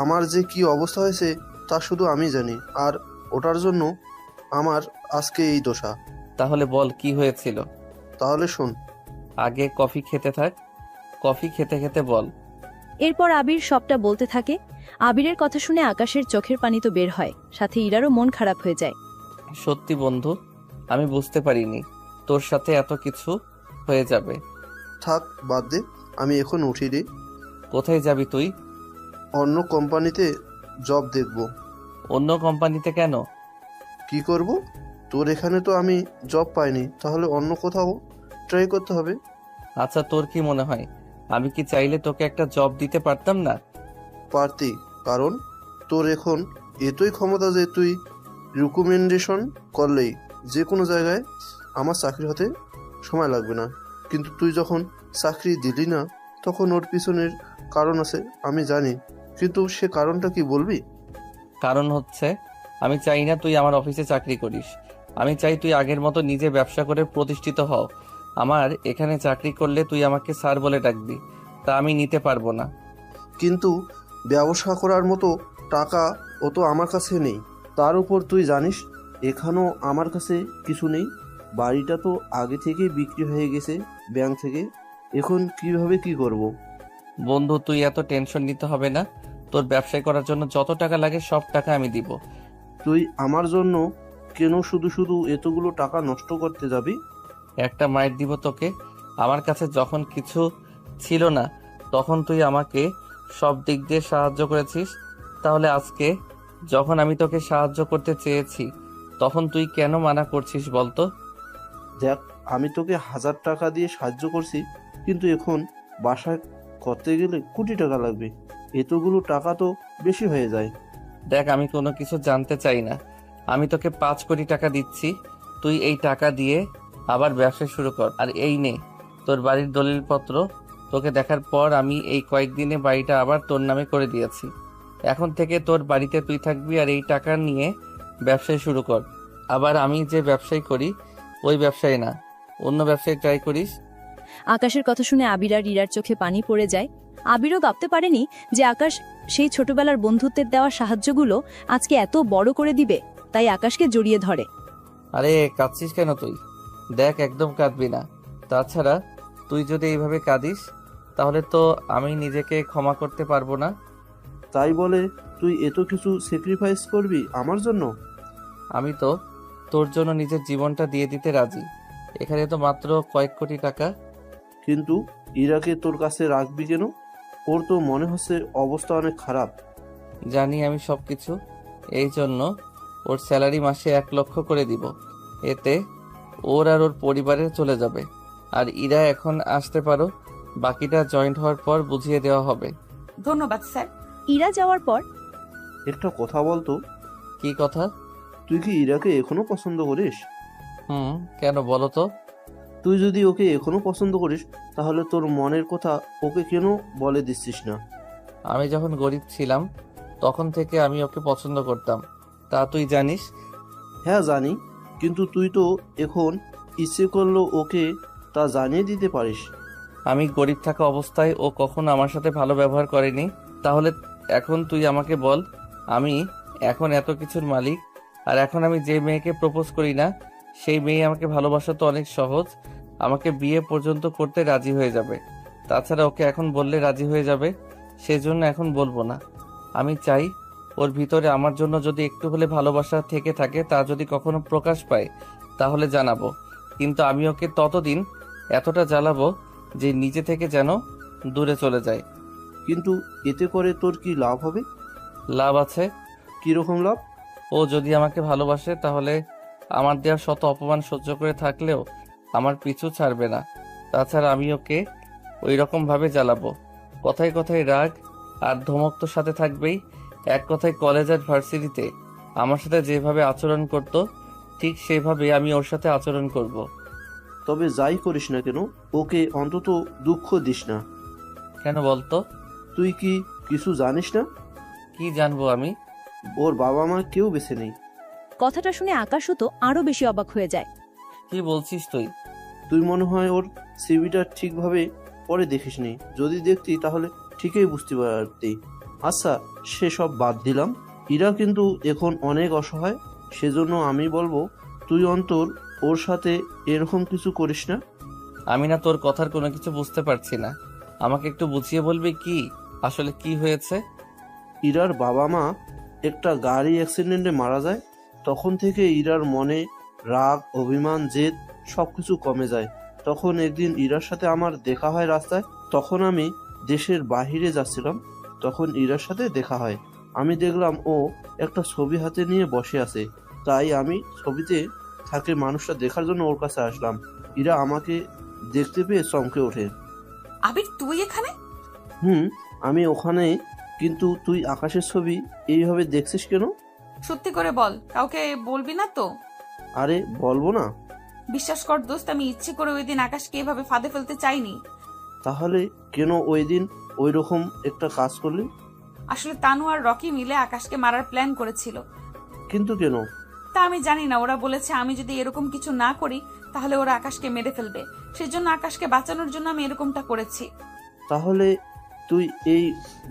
আমার যে কি অবস্থা হয়েছে তা শুধু আমি জানি, আর ওটার জন্য আমার আজকে এই দশা। তাহলে বল কি হয়েছিল? তাহলে শোন। আগে কফি খেতে থাক, কফি খেতে খেতে বল। এরপর আবির সবটা বলতে থাকে। আবিরের কথা শুনে আকাশের চোখের পানি তো বের হয়, সাথে ইরারও মন খারাপ হয়ে যায়। সত্যি বন্ধু, আমি বুঝতে পারিনি তোর সাথে এত কিছু হয়ে যাবে। থাক, বাদ দে, আমি এখন উঠি রে। কোথায় যাবি তুই? অন্য কোম্পানিতে জব দেখব। অন্য কোম্পানিতে কেন? কি করব? তোর এখানে তো আমি জব পাইনি, তাহলে অন্য কোথাও ট্রাই করতে হবে। আচ্ছা, তোর কি মনে হয় আমি কি চাইলে তোকে একটা জব দিতে পারতাম না? পারতি, কারণ তোর এখন এতই ক্ষমতা যে তুই রিকমেন্ডেশন করলেই যে কোনো জায়গায় আমার চাকরি হতে সময় লাগবে না। কিন্তু তুই যখন চাকরি দিলি না, তখন ওর পিছনের কারণ আছে, আমি জানি, কিন্তু সে কারণটা কি বলবি? কারণ হচ্ছে আমি চাই না তুই আমার অফিসে চাকরি করিস। আমি চাই তুই আগের মতো নিজে ব্যবসা করে প্রতিষ্ঠিত হও। আমার এখানে চাকরি করলে তুই আমাকে স্যার বলে ডাকবি, তা আমি নিতে পারবো না। কিন্তু ব্যবসা করার মতো টাকা ও তো আমার কাছে নেই। তার উপর তুই জানিস এখানেও আমার কাছে কিছু নেই। বাড়িটা তো আগে থেকেই বিক্রি হয়ে গেছে ব্যাংক থেকে। এখন কিভাবে কি করব? বন্ধু, তুই এত টেনশন নিতে হবে না। তোর ব্যবসা করার জন্য যত টাকা লাগে সব টাকা আমি দিব। তুই আমার জন্য কেন শুধু শুধু এতগুলো টাকা নষ্ট করতে যাবি? একটা মাইর দিব তোকে। আমার কাছে যখন কিছু ছিল না তখন তুই আমাকে সব দিক দিয়ে সাহায্য করেছিস, তাহলে আজকে যখন আমি তোকে সাহায্য করতে চেয়েছি তখন তুই কেন মানা করছিস বলতো? দেখ, আমি তোকে 1000 টাকা দিয়ে সাহায্য করছি, কিন্তু এখন বাসায় করতে গেলে কোটি টাকা লাগবে। এতগুলো টাকা তো বেশি হয়ে যায়। দেখ, আমি কোনো কিছু জানতে চাই না। আমি তোকে 5 কোটি টাকা দিচ্ছি, তুই এই টাকা দিয়ে আবার ব্যবসা শুরু কর। আর এই নে তোর বাড়ির দলিলপত্র। তোকে দেখার পর আমি এই কয়েকদিনে বাড়িটা আবার তোর নামে করে দিয়েছি। এখন থেকে তোর বাড়িতে তুই থাকবি আর এই টাকা নিয়ে ব্যবসা শুরু কর। আবার আমি যে ব্যবসায় করি ওই ব্যবসায় না, অন্য ব্যবসায় ট্রাই করিস। আকাশের কথা শুনে আবির আর ইরার চোখে পানি পড়ে যায়। আবিরও ভাবতে পারেনি যে আকাশ সেই ছোটবেলার বন্ধুত্বের দেওয়া সাহায্যগুলো আজকে এত বড় করে দিবে, তাই আকাশকে জড়িয়ে ধরে। আরে কাঁদছিস কেন তুই? দেখ একদম কাঁদবি না। তাছাড়া তুই যদি এইভাবে কাঁদিস তাহলে তো আমি নিজেকে ক্ষমা করতে পারবো না। তাই বলে তুই এত কিছু স্যাক্রিফাইস করবি আমার জন্য? আমি তো তোর জন্য নিজের জীবনটা দিয়ে দিতে রাজি। এখানে তো মাত্র কয়েক কোটি টাকা। কিন্তু ইরাকে তোর কাছে রাখবি কেন? ওর তো মনে হচ্ছে অবস্থা অনেক খারাপ। জানি আমি সবকিছু, এই জন্য ওর স্যালারি মাসে 1 লক্ষ করে দিব। এতে ওর আর ওর পরিবারের চলে যাবে। আর ইরা এখন আসতে পারো, বাকিটা জয়েন্ট হওয়ার পর বুঝিয়ে দেওয়া হবে। ধন্যবাদ স্যার। ইরা যাওয়ার পর একটা কথা বলতো। কি কথা? তুই কি ইরাকে এখনো পছন্দ করিস? কেন বলো তো? তুই যদি ওকে এখনো পছন্দ করিস তাহলে তোর মনের কথা ওকে কেন বলে দিচ্ছিস না? আমি যখন গরিব ছিলাম তখন থেকে আমি ওকে পছন্দ করতাম, তা তুই জানিস। হ্যাঁ জানি, কিন্তু তুই তো এখন ইচ্ছে করলো ওকে তা জানিয়ে দিতে পারিস। আমি গরিব থাকা অবস্থায় ও কখনো আমার সাথে ভালো ব্যবহার করেনি। তাহলে এখন তুই আমাকে বল, আমি এখন এত কিছুর মালিক, আর এখন আমি যে মেয়েকে প্রপোজ করি না সেই মেয়ে আমাকে ভালোবাসা তো অনেক সহজ, আমাকে বিয়ে পর্যন্ত করতে রাজি হয়ে যাবে। তাছাড়া ওকে এখন বললে রাজি হয়ে যাবে, সেজন্য এখন বলবো না। আমি চাই ওর ভিতরে আমার জন্য যদি একটু হলে ভালোবাসা থেকে থাকে, তা যদি কখনো প্রকাশ পায় তাহলে জানাবো। কিন্তু আমি ওকে ততদিন এতটা জ্বালাবো যে নিজে থেকে যেন দূরে চলে যায়। কিন্তু এতে করে তোর কি লাভ হবে? লাভ আছে। কিরকম লাভ? ও যদি আমাকে ভালোবাসে তাহলে আমার দেওয়া শত অপমান সহ্য করে থাকলেও আমার পিছু ছাড়বে না। তাছাড়া আমি ওকে ওই রকম ভাবে জ্বালাবো, কথায় কথায় রাগ আর ধমক তো সাথে থাকবেই। এক কথায় কলেজ আর ভার্সিটিতে আমার সাথে যেভাবে আচরণ করত ঠিক সেভাবে আমি ওর সাথে আচরণ করব। তবে যাই করিস না কেন ওকে অন্তত দুঃখ দিস না। কেন বলতো? তুই কি কিছু জানিস না? কি জানবো আমি? ওর বাবা মা কেউ বেঁচে নেই। কথাটা শুনে আকাশও তো আরো বেশি অবাক হয়ে যায়। কি বলছিস তুই? তুই মনে হয় ওর সিভিটা ঠিকভাবে পরে দেখিসনি। যদি দেখতি তাহলে ঠিকই বুঝতে পারতি। আচ্ছা সেসব বাদ দিলাম, ইরা কিন্তু এখন অনেক অসহায়। সেজন্য আমি বলবো তুই অন্তর ওর সাথে এরকম কিছু করিস না। আমি না তোর কথার কোনো কিছু বুঝতে পারছি না, আমাকে একটু বুঝিয়ে বলবি কি আসলে কি হয়েছে? ইরার বাবা মা একটা গাড়ি অ্যাক্সিডেন্টে মারা যায়, তখন থেকে ইরার মনে রাগ, অভিমান, জেদ সবকিছু কমে যায়। তখন একদিন ইরার সাথে আমার দেখা হয় রাস্তায়। তখন আমি দেশের বাহিরে যাচ্ছিলাম, তখন ইরার সাথে দেখা হয়। আমি দেখলাম ও একটা ছবি হাতে নিয়ে বসে আছে, তাই আমি ছবিতে থাকে মানুষটা দেখার জন্য ওর কাছে আসলাম। ইরা আমাকে দেখতে পেয়ে চমকে ওঠে। আবির তুই এখানে? আমি ওখানে। কিন্তু তুই আকাশের ছবি এইভাবে দেখছিস কেন? সত্যি করে বল, কাউকে বলবি না তো? আরে বলবো না। বিশ্বাস কর দোস্ত, আমি ইচ্ছে করে ওই দিন আকাশকে এভাবে ফাঁদে ফেলতে চাইনি। তাহলে কেন ওই দিন ওই রকম একটা কাজ করলি? আসলে তানু আর রকি মিলে আকাশকে মারার প্ল্যান করেছিল। কিন্তু কেন? তা আমি জানি না, ওরা বলেছে আমি যদি এরকম কিছু না করি তাহলে ওরা আকাশকে মেরে ফেলবে। সেজন্য আকাশকে বাঁচানোর জন্য আমি এরকমটা করেছি। তাহলে তুই এই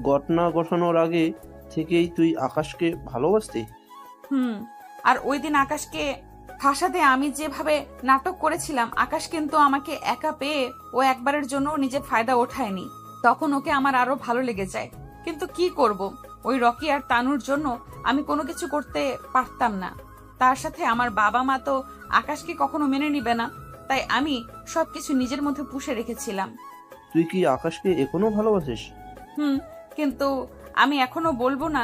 ঘটনা ঘটানোর আগে থেকেই তুই আকাশকে ভালোবাসতি? আর ওই দিন আকাশকে ফাঁসাতে আমি যেভাবে নাটক করেছিলাম, আকাশ কিন্তু আমাকে একা পেয়ে ও একবারের জন্য নিজের ফায়দা ওঠায়নি। তখন ওকে আমার আরো ভালো লেগে যায়। কিন্তু কি করব, ওই রকি আর তানুর জন্য আমি কোনো কিছু করতে পারতাম না। তার সাথে আমার বাবা মা তো আকাশকে কখনো মেনে নিবে না, তাই আমি সবকিছু নিজের মধ্যে পুষে রেখেছিলাম। তুই কি আকাশকে এখনো ভালোবাসিস? কিন্তু আমি এখনো বলবো না।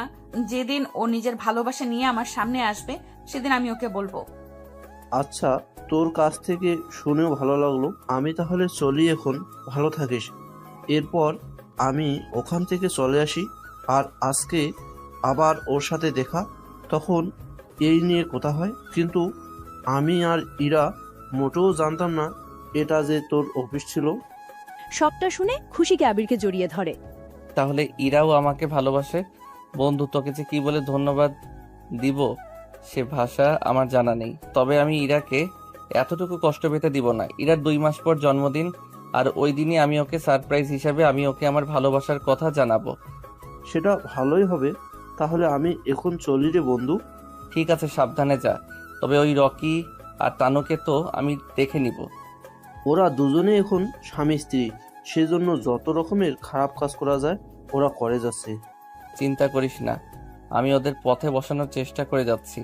যেদিন ও নিজের ভালোবাসা নিয়ে আমার সামনে আসবে সেদিন আমি ওকে বলবো। আচ্ছা, তোর কাছ থেকে শুনেও ভালো লাগলো। আমি তাহলে চলি এখন। ভালো থাকিস। এরপর আমি ওখান থেকে চলে আসি। আর আজকে আবার ওর সাথে দেখা, তখন এই নিয়ে কথা হয়। কিন্তু আমি আর ইরা মোটেও জানতাম না এটা যে তোর অফিস ছিল। সবটা শুনে খুশিকে আবিরকে জড়িয়ে ধরে। তাহলে ইরাও আমাকে ভালোবাসে। বন্ধু তোকে যে কি বলে ধন্যবাদ দিব সে ভাষা আমার জানা নেই। তবে আমি ইরাকে এতটুকু কষ্ট পেতে দিব না। ইরার 2 মাস পর জন্মদিন, আর ওই দিনই আমি ওকে সারপ্রাইজ হিসাবে আমি ওকে আমার ভালোবাসার কথা জানাবো। সেটা ভালোই হবে। তাহলে আমি এখন চলি রে বন্ধু। ঠিক আছে, সাবধানে যা। তবে ওই রকি আর তানুকে তো আমি দেখে নিব। ওরা দুজনে এখন স্বামী স্ত্রী, সেজন্য যত রকমের খারাপ কাজ করা যায় ওরা করে যাচ্ছে। চিন্তা করিস না, আমি ওদের পথে বসানোর চেষ্টা করে যাচ্ছি।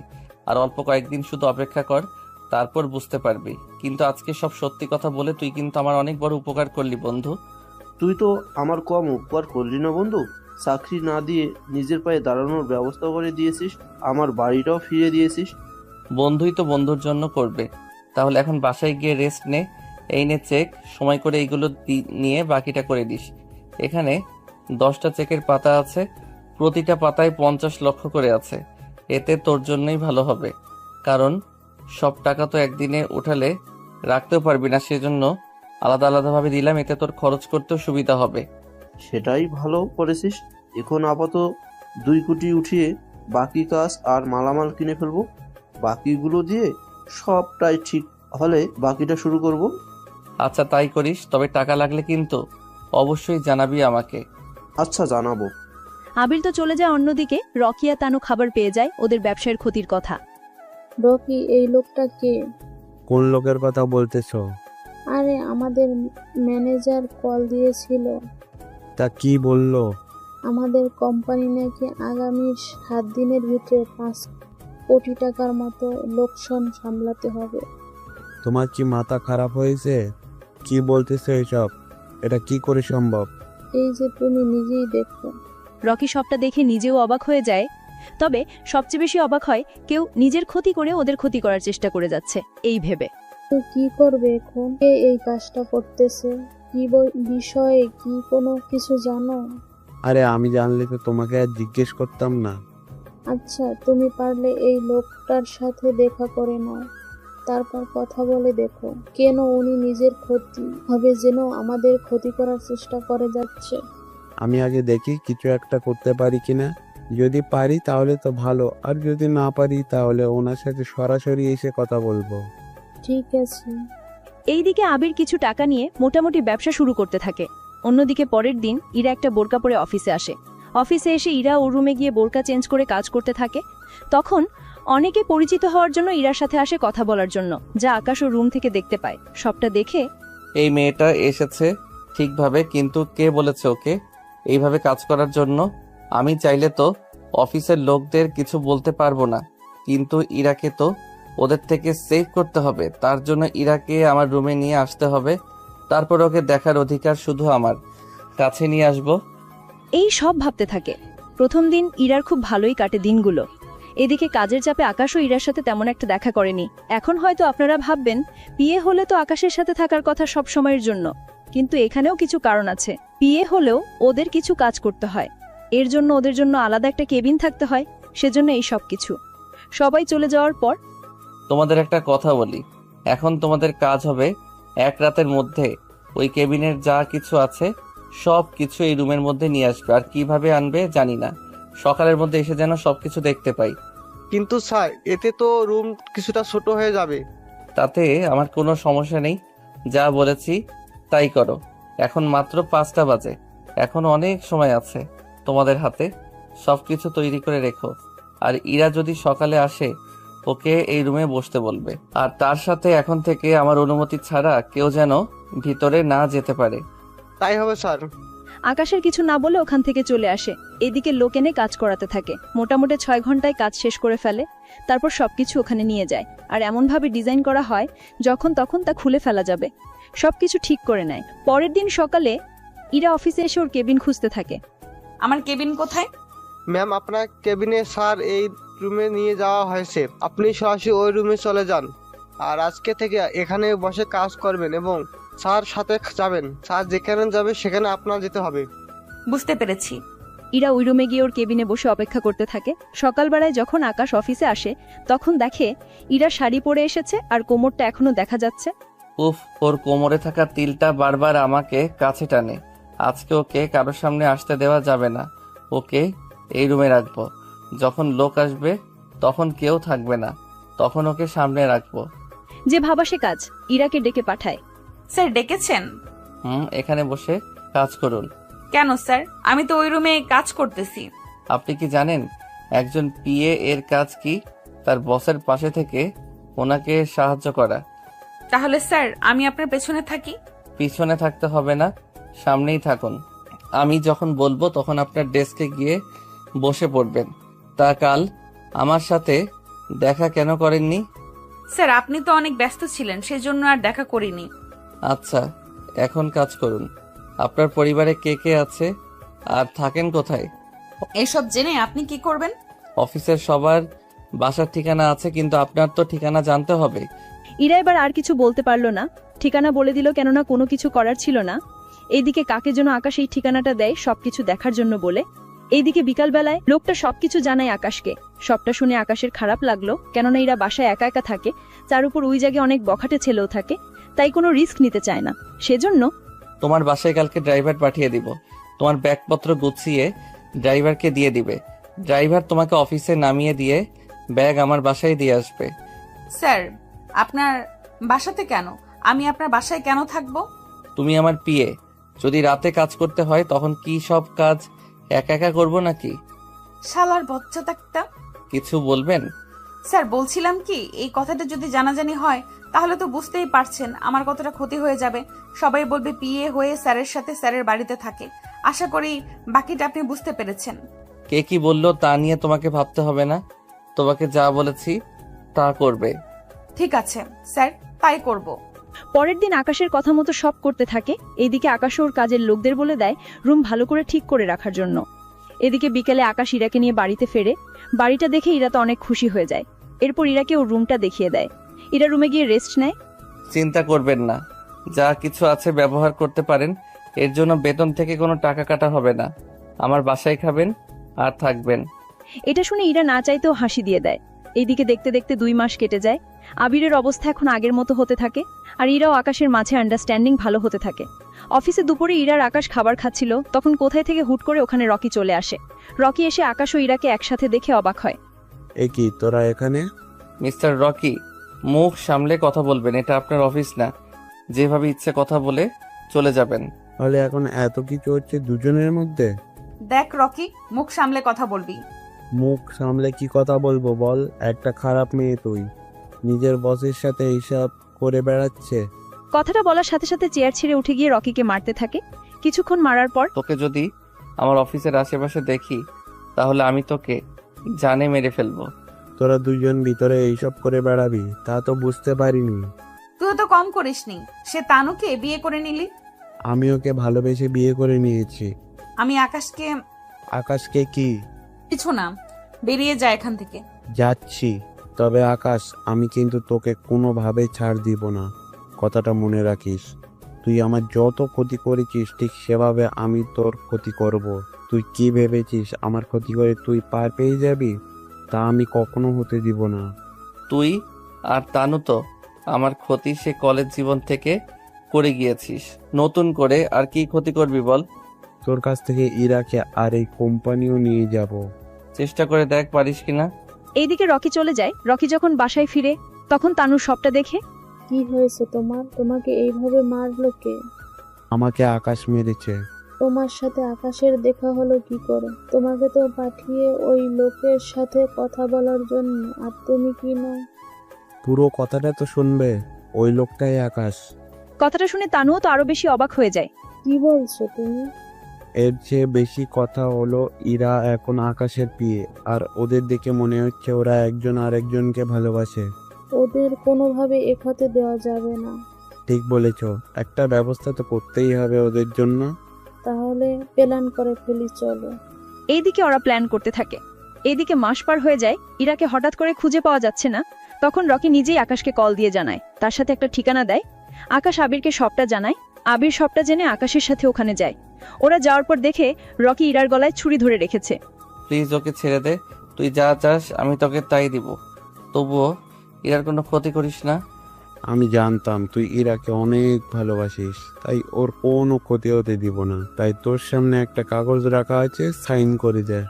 আর অল্প কয়েকদিন শুধু অপেক্ষা কর, তারপর বুঝতে পারবি। কিন্তু আজকে সব সত্যি কথা বলে তুই কিন্তু আমার অনেক বড় উপকার করলি বন্ধু। তুই তো আমার কম উপকার করলি না বন্ধু। চাকরি না দিয়ে নিজের পায়ে দাঁড়ানোর ব্যবস্থা করে দিয়েছিস, আমার বাড়িটাও ফিরে দিয়েছিস। বন্ধুই তো বন্ধুর জন্য করবে। তাহলে এখন বাসায় গিয়ে রেস্ট নে। এই নে চেক, সময় করে এইগুলো নিয়ে বাকিটা করে দিস। এখানে 10টা চেকের পাতা আছে, প্রতিটা পাতায় 50 লক্ষ করে আছে। এতে তোর জন্যই ভালো হবে, কারণ সব টাকা তো একদিনে উঠালে রাখতেও পারবি না, সেজন্য আলাদা আলাদাভাবে দিলাম। এতে তোর খরচ করতেও সুবিধা হবে। সেটাই ভালো করেছিস। এখন আপাতত 2 কোটি উঠিয়ে বাকি কাজ আর মালামাল কিনে ফেলবো। বাকিগুলো দিয়ে সবটাই ঠিক হলে বাকিটা শুরু করব। আচ্ছা, তাই করিস। তবে টাকা লাগলে কিন্তু অবশ্যই জানাবি আমাকে। আচ্ছা, জানাবো। আবির তো চলে যায় অন্যদিকে। রকিয়া তানু খাবার পেয়ে যায় ওদের ব্যবসায়ের ক্ষতির কথা। রকি, এই লোকটা কে? কোন লোকের কথা বলতেছো? আরে আমাদের ম্যানেজার কল দিয়েছিল। তা কি বললো? আমাদের কোম্পানি নাকি আগামী 7 দিনের ভিতরে 5 কোটি টাকার মতো লোকসান সামলাতে হবে। তোমার কি মাথা খারাপ হয়েছে? কি বলতেছো এসব? এটা কি করে সম্ভব? এই যে তুমি নিজেই দেখো। রকি সবটা দেখে নিজেও অবাক হয়ে যায়। তবে সবচেয়ে বেশি অবাক হয় কেউ নিজের ক্ষতি করে ওদের ক্ষতি করার চেষ্টা করে যাচ্ছে এই ভেবে। তো কি করবে এখন? কে এই কাজটা করতেছে? কি বিষয়ে কি কোনো কিছু জানো? আরে আমি জানলে তো তোমাকে আর জিজ্ঞেস করতাম না। আচ্ছা, তুমি পারলে এই লোকটার সাথে দেখা করে নাও, তারপর কথা বলে দেখো কেন উনি নিজের ক্ষতি হবে যেন আমাদের ক্ষতি করার চেষ্টা করে যাচ্ছে। আমি আগে দেখি কিছু একটা করতে পারি কিনা। যদি পারি তাহলে তো ভালো, আর যদি না পারি তাহলে ওনার সাথে সরাসরি এসে কথা বলবো। ঠিক আছে। এইদিকে আবির কিছু টাকা নিয়ে মোটামুটি ব্যবসা শুরু করতে থাকে। অন্যদিকে পরের দিন ইরা একটা বোরকা পরে অফিসে আসে। অফিসে এসে ইরা ওর রুমে গিয়ে বোরকা চেঞ্জ করে কাজ করতে থাকে। তখন অনেকে পরিচিত হওয়ার জন্য ইরার সাথে আসে কথা বলার জন্য, যা আকাশ ও রুম থেকে দেখতে পায়। সবটা দেখে এই মেয়েটা এসেছে ঠিকভাবে, কিন্তু কে বলেছে ওকে এইভাবে কাজ করার জন্য? আমি চাইলে তো অফিসের লোকদের কিছু বলতে পারবো না, কিন্তু ইরাকে তো ওদের থেকে সেভ করতে হবে। তার জন্য ইরাকে আমার রুমে নিয়ে আসতে হবে, তারপর ওকে দেখার অধিকার শুধু আমার কাছে নিয়ে আসবো। এই সব ভাবতে থাকে। প্রথম দিন ইরার খুব ভালোই কাটে দিনগুলো। এদিকে কাজের চাপে আকাশও ইরার সাথে তেমন একটা দেখা করেনি। এখন হয়তো আপনারা ভাববেন বিয়ে হলে তো আকাশের সাথে থাকার কথা সব সময়ের জন্য, কিন্তু এখানেও কিছু কারণ আছে। বিয়ে হলেও ওদের কিছু কাজ করতে হয়, এর জন্য ওদের জন্য আলাদা একটা কেবিন থাকতে হয়। সেজন্য এই সব কিছু। সবাই চলে যাওয়ার পর তোমাদের একটা কথা বলি, এখন তোমাদের কাজ হবে 1 রাতের মধ্যে ওই কেবিনের যা কিছু আছে সব কিছু এই রুমের মধ্যে নিয়ে আসবে। আর কিভাবে আনবে জানি না, সকালের মধ্যে এসে যেন সবকিছু দেখতে পাই। কিন্তু স্যার, এতে তো রুম কিছুটা ছোট হয়ে যাবে। তাতে আমার কোনো সমস্যা নেই, যা বলেছি তাই করো। এখন মাত্র 5টা বাজে, এখন অনেক সময় আছে তোমাদের হাতে। সবকিছু তৈরি করে রেখো। আর ইরা যদি সকালে আসে ওকে এই রুমে বসতে বলবে, আর তার সাথে এখন থেকে আমার অনুমতি ছাড়া কেউ যেন ভিতরে না যেতে পারে। তাই হবে স্যার। আকাশের কিছু না বলে ওখান থেকে চলে আসে। এদিকে লোক এনে কাজ করাতে থাকে। মোটামুটি 6 ঘন্টায় কাজ শেষ করে ফেলে। তারপর সবকিছু ওখানে নিয়ে যায়, আর এমনভাবে ডিজাইন করা হয় যখন তখন তা খুলে ফেলা যাবে। সবকিছু ঠিক করে নেয়। পরের দিন সকালে ইরা অফিসে এসে ওর কেবিন খুঁজতে থাকে। আমার কেবিন কোথায়? ম্যাম, আপনার কেবিনে স্যার এই রুমে নিয়ে যাওয়া হয়েছে। আপনি সরাসরি ওই রুমে চলে যান, আর আজকে থেকে এখানে বসে কাজ করবেন এবং স্যার সাথে যাবেন। স্যার যেখানে যাবে সেখানে আপনার যেতে হবে। বুঝতে পেরেছি। ইরা ওই রুমে গিয়ে ওর কেবিনে বসে অপেক্ষা করতে থাকে। সকালবেলায় যখন আকাশ অফিসে আসে তখন দেখে ইরা শাড়ি পরে এসেছে আর কোমরটা এখনো দেখা যাচ্ছে। উফ, ওর কোমরে থাকা তিলটা বারবার আমাকে কাছে টানে। আজকে ওকে কারোর সামনে আসতে দেওয়া যাবে না। ওকে এই রুমে রাখবো। যখন লোক আসবে তখন কেউ থাকবে না, তখন ওকে সামনে রাখবো। যে ভাবা সে কাজ, ইরাকে ডেকে পাঠায়। স্যার ডেকেছেন? এখানে বসে কাজ করুন। কেন স্যার? আমি তো ওই রুমে কাজ করতেছি। আপনি কি জানেন একজন পিএ এর কাজ কি? তার বসের পাশে থেকে ওনাকে সাহায্য করা। তাহলে স্যার আমি আপনার পেছনে থাকি? পিছনে থাকতে হবে না, সামনেই থাকুন। আমি যখন বলবো তখন আপনার ডেস্কে গিয়ে বসে পড়বেন। তা কাল আমার সাথে দেখা কেন করেননি? স্যার আপনি তো অনেক ব্যস্ত ছিলেন, সেজন্য আর দেখা করিনি। আচ্ছা, এখন কাজ করুন। আপনার পরিবারে কে কে আছে আর থাকেন কোথায়? এসব জেনে আপনি কি করবেন? অফিসের সবার বাসার ঠিকানা আছে, কিন্তু আপনার তো ঠিকানা জানতে হবে। ইরা এবার আর কিছু বলতে পারল না, ঠিকানা বলে দিল, কেননা কোনো কিছু করার ছিল না। এইদিকে কাকে যেন আকাশ এই ঠিকানাটা দেয় সবকিছু দেখার জন্য বলে। এইদিকে বিকালবেলায় লোকটা সবকিছু জানায় আকাশকে। সবটা শুনে আকাশের খারাপ লাগলো, কেননা ইরা বাসায় একা একা থাকে, তার উপর ওই জায়গায় অনেক বখাটে ছেলেও থাকে, তাই কোনো রিস্ক নিতে চায় না। সেজন্য তোমার বাসায় কালকে ড্রাইভার পাঠিয়ে দিব। তোমার ব্যাগপত্র গুছিয়ে ড্রাইভারকে দিয়ে দিবে। ড্রাইভার তোমাকে অফিসে নামিয়ে দিয়ে ব্যাগ আমার বাসায় দিয়ে আসবে। স্যার আপনার বাসাতে কেন? আমি আপনার বাসায় কেন থাকবো? তুমি আমার পিএ, যদি রাতে কাজ করতে হয় তখন কি সব কাজ একা একা করবো নাকি? শালার বচ্চা একটা। কিছু বলবেন? স্যার বলছিলাম কি, এই কথাটা যদি জানাজানি হয় তাহলে তো বুঝতেই পারছেন আমার কতটা ক্ষতি হয়ে যাবে। সবাই বলবে পিএ হয়ে স্যারের সাথে স্যারের বাড়িতে থাকে। আশা করি বাকিটা আপনি বুঝতে পেরেছেন। কে কি বললো তা নিয়ে তোমাকে ভাবতে হবে না। তোমাকে যা বলেছি তা করবে। ঠিক আছে স্যার, তাই করব। পরের দিন আকাশের কথা মতো সব করতে থাকে। এইদিকে আকাশ ওর কাজের লোকদের বলে দেয় রুম ভালো করে ঠিক করে রাখার জন্য। এদিকে বিকেলে আকাশ ইরাকে নিয়ে বাড়িতে ফেরে। বাড়িটা দেখে ইরা তো অনেক খুশি হয়ে যায়। এরপর ইরাকে ওর রুমটা দেখিয়ে দেয়। ইরা রুমে গিয়ে রেস্ট নেয়। চিন্তা করবেন না, যা কিছু আছে ব্যবহার করতে পারেন। এর জন্য বেতন থেকে কোনো টাকা কাটা হবে না। আমার বাসায় খাবেন আর থাকবেন। এটা শুনে ইরা না চাইতেও হাসি দিয়ে দেয়। এইদিকে দেখতে দেখতে 2 মাস কেটে যায়। আবিরের অবস্থা এখন আগের মতো হতে থাকে, আর ইরাও আকাশের মাঝে আন্ডারস্ট্যান্ডিং ভালো হতে থাকে। অফিসে দুপুরে ইরার আকাশ খাবার খাচ্ছিল, তখন কোথায় থেকে হুট করে ওখানে রকি চলে আসে। রকি এসে আকাশ ও ইরাকে একসাথে দেখে অবাক হয়। এ কি, তোরা এখানে? মিস্টার রকি, মুখ সামলে কথা বলবেন, এটা আপনার অফিস না। যেভাবে ইচ্ছে কথা বলে চলে যাবেন। তাহলে এখন এত কিছু হচ্ছে দুজনের মধ্যে? দেখ রকি, মুখ সামলে কথা বলবি। মুখ সামলে কি কথা বলবো বল? একটা খারাপ মেয়ে তুই, নিজের বসের সাথে হিসাব করে বেড়াচ্ছে। কথাটা বলার সাথে সাথে চেয়ার ছেড়ে উঠে গিয়ে রকিকে মারতে থাকে। কিছুক্ষণ মারার পর, তোকে যদি আমার অফিসের আশেপাশে দেখি তাহলে আমি তোকে জানে মেরে ফেলবো। তোরা দুজন ভিতরে এইসব করে বেড়াবি তা তো বুঝতে পারিনি। তুই তো কম করিসনি, সে তানুকে বিয়ে করে নিলি। আমি ওকে ভালোবেসে বিয়ে করে নিয়েছি। আমি আকাশকে। আকাশকে কি? কিছু না, বেরিয়ে যায় এখান থেকে। যাচ্ছি, তবে আকাশ আমি কিন্তু তোকে কোনোভাবে ছাড় দিব না, কথাটা মনে রাখিস। তুই আমার যত ক্ষতি করেছিস ঠিক সেভাবে আমি তোর ক্ষতি করব। তুই কি ভেবেছিস আমার ক্ষতি করে তুই পার পেয়ে যাবি? তা আমি কখনো হতে দিব না। তুই আর তানু তো আমার ক্ষতি সে কলেজ জীবন থেকে করে গিয়েছিস, নতুন করে আর কি ক্ষতি করবি বল? তোর কাছ থেকে ইরাকে আর এই কোম্পানিও নিয়ে যাব। চেষ্টা করে দেখ পারিস কিনা। এইদিকে রকি চলে যায়। রকি যখন বাসায় ফিরে তখন তানু সবটা দেখে। কি হয়েছে তোমার? তোমাকে এইভাবে মারলো কে? আমাকে আকাশ মেরেছে। তোমার সাথে আকাশের দেখা হলো কি করে? তোমাকে তো পাঠিয়ে ওই লোকের সাথে কথা বলার জন্য, আর তুমি কি না? পুরো কথাটা তো শুনবে, ওই লোকটাই আকাশ। কথাটা শুনে তানুও তো আরো বেশি অবাক হয়ে যায়। কি বলছো তুমি? এর চেয়ে বেশি কথা হলো ইরা এখন আকাশের পিয়ে, আর ওদের দেখে মনে হচ্ছে ওরা একজন আরেকজনকে ভালোবাসে। ওদের কোনোভাবে এখাতে দেওয়া যাবে না। ঠিক বলেছ, একটা ব্যবস্থা তো করতেই হবে ওদের জন্য। তাহলে প্ল্যান করে ফেলি, চলো। এইদিকে ওরা প্ল্যান করতে থাকে। এইদিকে মাস পার হয়ে যায়, ইরাকে হঠাৎ করে খুঁজে পাওয়া যাচ্ছে না। তখন রকি নিজেই আকাশকে কল দিয়ে জানায়, তার সাথে একটা ঠিকানা দেয়। আকাশ আবিরকে সবটা জানায়। আবির সবটা জেনে আকাশের সাথে ওখানে যায়। ওরা যাওয়ার পর দেখে রকি ইরার গলায় ছুরি ধরে রেখেছে। প্লিজ ওকে ছেড়ে দে, তুই যা চাস আমি তোকে তাই দিব, তবুও ইরার কোনো ক্ষতি করিস না। আমি জানতাম তুই ইরাকে অনেক ভালোবাসিস, তাই ওর কোনো ক্ষতি হতে দিব না। তাই তোর সামনে একটা কাগজ রাখা আছে, সাইন করে দে।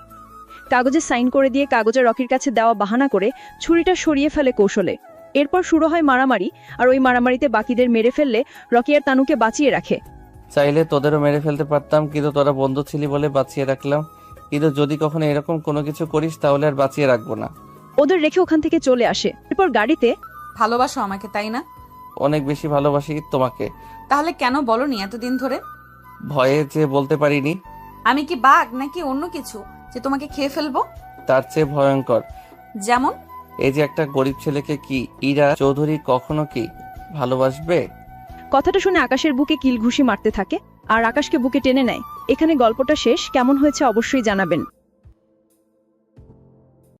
কাগজে সাইন করে দিয়ে কাগজে রকির কাছে দেওয়া বাহানা করে ছুরিটা সরিয়ে ফেলে কৌশলে। এরপর শুরু হয় মারামারি, আর ওই মারামারিতে বাকিদের মেরে ফেললে রকি আর তানুকে বাঁচিয়ে রাখে। চাইলে তোদেরও মেরে ফেলতে পারতাম, কিন্তু তোরা বন্ধু ছিলি বলে বাঁচিয়ে রাখলাম। কিন্তু যদি কখনো এরকম কোনো কিছু করিস তাহলে আর বাঁচিয়ে রাখবো না। ওদের রেখে ওখান থেকে চলে আসে। এরপর গাড়িতে, ভালোবাসো আমাকে তাই না? অনেক বেশি ভালোবাসি তোমাকে। তাহলে কেন বলনি এতদিন ধরে? ভয়ে যে বলতে পারিনি। আমি কি বাঘ নাকি অন্য কিছু যে তোমাকে খেয়ে ফেলবো? তার চেয়ে ভয়ঙ্কর। যেমন? এই যে একটা গরিব ছেলেকে কি ইরা চৌধুরী কখনো কি ভালোবাসবে? কথাটা শুনে আকাশের বুকে কিল ঘুষি মারতে থাকে আর আকাশকে বুকে টেনে নেয়। এখানে গল্পটা শেষ। কেমন হয়েছে অবশ্যই জানাবেন।